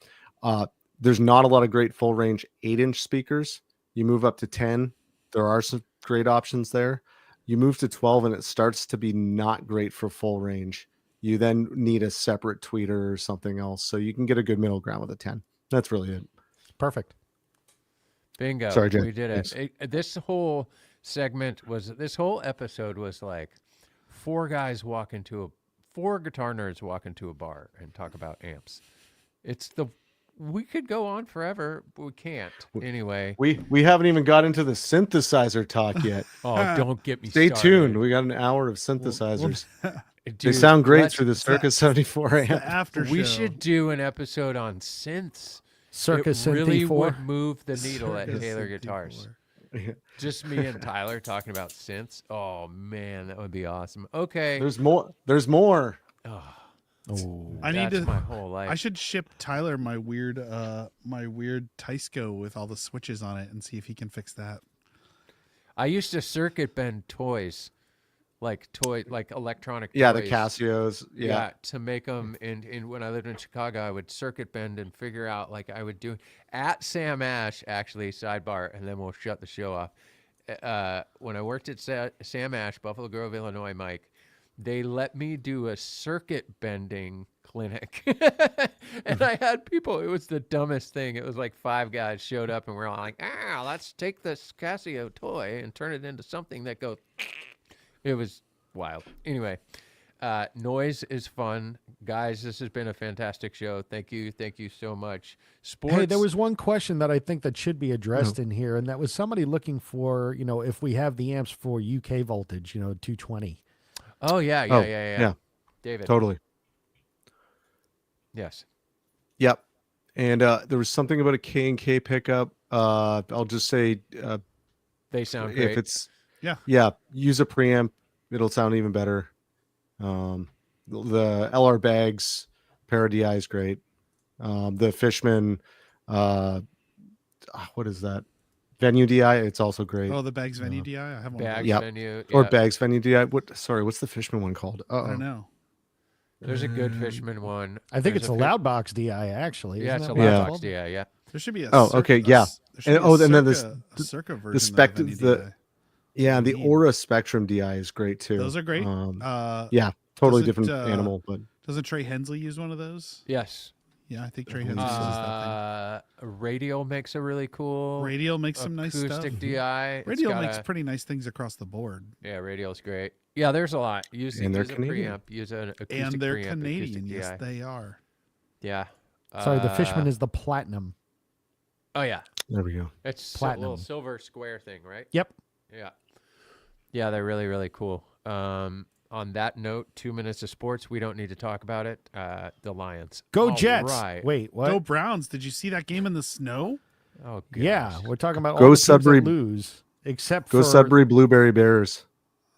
there's not a lot of great full range 8-inch speakers. You move up to 10, there are some great options there. You move to 12 and it starts to be not great for full range. You then need a separate tweeter or something else. So you can get a good middle ground with a 10. That's really it. Perfect. Bingo. Sorry, Jen. We did it. Thanks. This whole this whole episode was like four guitar nerds walk into a bar and talk about amps. We could go on forever, but we can't. Anyway. We haven't even got into the synthesizer talk yet. Oh, don't get me Stay started. tuned. We got an hour of synthesizers. They Dude, sound great let's- through the Circa 74 amp. After We show. should do an episode on synths. Circa It really Synthi 4. would move the needle at Circa Taylor Synthi Guitars. 4. Just me and Tyler talking about synths. Oh man, that would be awesome. Okay. There's more. There's more. Oh, I need that's to. my whole life. I should ship Tyler my weird Tysco with all the switches on it and see if he can fix that. I used to circuit bend toys, like electronic Yeah, toys. the Casios. Yeah. To make them. And when I lived in Chicago, I would circuit bend and figure out, like I would do at Sam Ash, actually, sidebar, and then we'll shut the show off. When I worked at Sam Ash, Buffalo Grove, Illinois, Mike, they let me do a circuit bending clinic. And I had people, it was the dumbest thing. It was like 5 guys showed up and we're all like, let's take this Casio toy and turn it into something that goes. It was wild. Anyway, noise is fun. Guys, this has been a fantastic show. Thank you. Thank you so much. Sports. Hey, there was one question that I think that should be addressed in here, and that was somebody looking for, if we have the amps for UK voltage, 220. Oh, yeah. Yeah. David. Totally. Yes. Yep. And there was something about a K&K pickup. I'll just say They sound great. if it's Yeah. use a preamp, it'll sound even better. The LR bags Paradi is great. The Fishman what is that? Venue DI, it's also great. Oh, the Bags Venue DI. I have one. Bags Yep. venue. Or yeah. Bags Venue DI. What's the Fishman one called? I don't know. There's a good Fisherman one. I think There's it's a Loudbox DI, actually. Yeah, Isn't it's a that what Yeah. Loudbox called? DI, yeah. There should be a. Oh, okay, yeah. there should And- be a and then Circa- a Circa version. spect- of Venue the- DI. Yeah, the Neat. Aura Spectrum DI is great too. Those are great. Yeah, totally does it, different animal, but Doesn't Trey Hensley use one of those? Yes. Yeah, I think Trey Hensley uses that Radial makes a really cool thing. Radial makes some nice stuff. acoustic DI. It's Radial got makes a- pretty nice things across the board. Yeah, Radial's great. Yeah, there's a lot. Use And they're a Canadian. preamp. Use an acoustic And they're preamp, Canadian. acoustic Yes, DI. they are. Yeah. Sorry, the Fishman is the Platinum. Oh, yeah. there we go. It's a Platinum. little silver square thing, right? Yep. Yeah. Yeah, they're really, really cool. On that note, 2 minutes of sports. We don't need to talk about it. The Lions. Go All Jets. right. Wait, what? Go Browns. Did you see that game in the snow? Oh, Yeah, gosh. we're talking about Go all the teams Sudbury- that lose, except Go for Sudbury Blueberry Bears.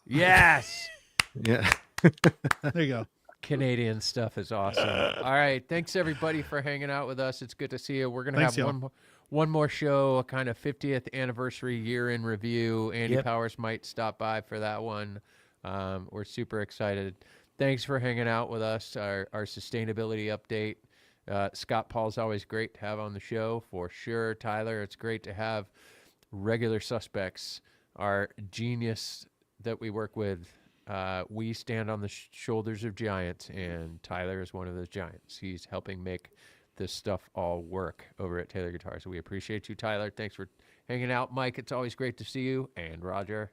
Yes. Yeah. There you go. Canadian stuff is awesome. All right. Thanks, everybody, for hanging out with us. It's good to see you. We're going to Thanks, have y'all. one more show, a kind of 50th anniversary year in review. Andy Yep. Powers might stop by for that one. We're super excited. Thanks for hanging out with us. Our sustainability update. Scott Paul's always great to have on the show, for sure. Tyler, it's great to have regular suspects. Our genius that we work with. We stand on the shoulders of giants, and Tyler is one of those giants. He's helping make this stuff all work over at Taylor Guitars. So we appreciate you, Tyler. Thanks for hanging out. Mike, it's always great to see you. And Roger.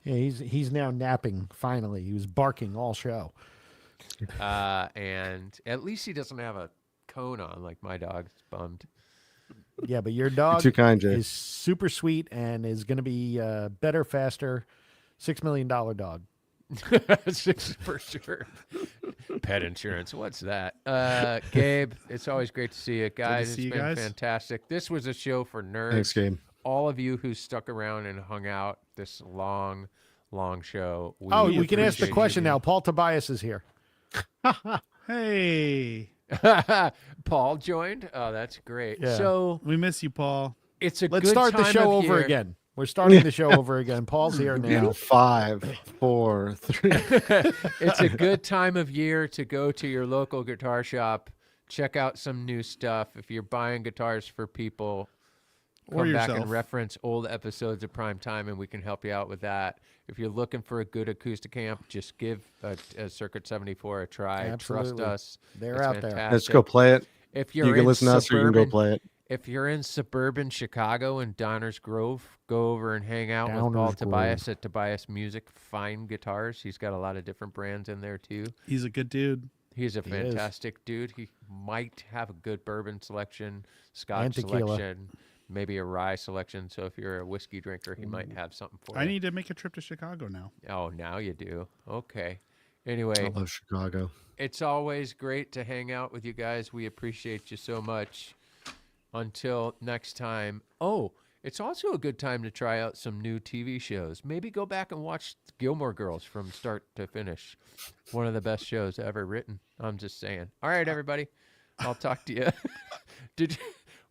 Yeah, he's now napping. Finally, he was barking all show. And at least he doesn't have a cone on like my dog. It's bummed. Yeah, but your dog too kind, Jay. is super sweet and is going to be better, faster, $6 million dog. Six for sure. Pet insurance. What's that? Gabe, it's always great to see you guys. see It's you been guys. fantastic. This was a show for nerds. Thanks, Gabe. All of you who stuck around and hung out this long show. We can ask the appreciate question you. now. Paul Tobias is here. Hey, Paul joined. Oh, that's great. Yeah. So we miss you, Paul. it's a Let's good start the time show of over year. again. We're starting the show over again. Paul's here now. 5, 4, 3. It's a good time of year to go to your local guitar shop, check out some new stuff. If you're buying guitars for people, Or come back yourself. and reference old episodes of Primetime, and we can help you out with that. If you're looking for a good acoustic amp, just give a Circuit 74 a try. Absolutely. Trust us. They're It's out there. fantastic. Let's go play it. If you're You can in listen to us or you can go suburban- play it. if you're in suburban Chicago and Downers Grove, go over and hang out with Paul Downers Tobias at Tobias Music Fine Guitars. He's got a lot of different brands in there too. He's a good dude. He's a He is. fantastic dude. He might have a good bourbon selection, Scotch And tequila. selection, maybe a rye selection. So if you're a whiskey drinker, he might have something for I you. need to make a trip to Chicago now. Oh, now you do. Okay. Anyway, I love Chicago. it's always great to hang out with you guys. We appreciate you so much. Until next time. Oh, it's also a good time to try out some new TV shows. Maybe go back and watch Gilmore Girls from start to finish. One of the best shows ever written. I'm just saying. All right, everybody. I'll talk to you. Did you?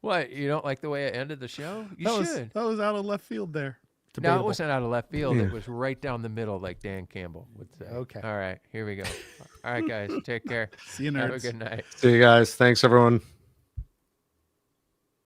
What? You don't like the way I ended the show? You should. That was out of left field there. No, it wasn't out of left field. It was right down the middle, like Dan Campbell would say. Okay. All right, here we go. All right, guys, take care. See you, Have a nerds. good night. See you guys. Thanks, everyone.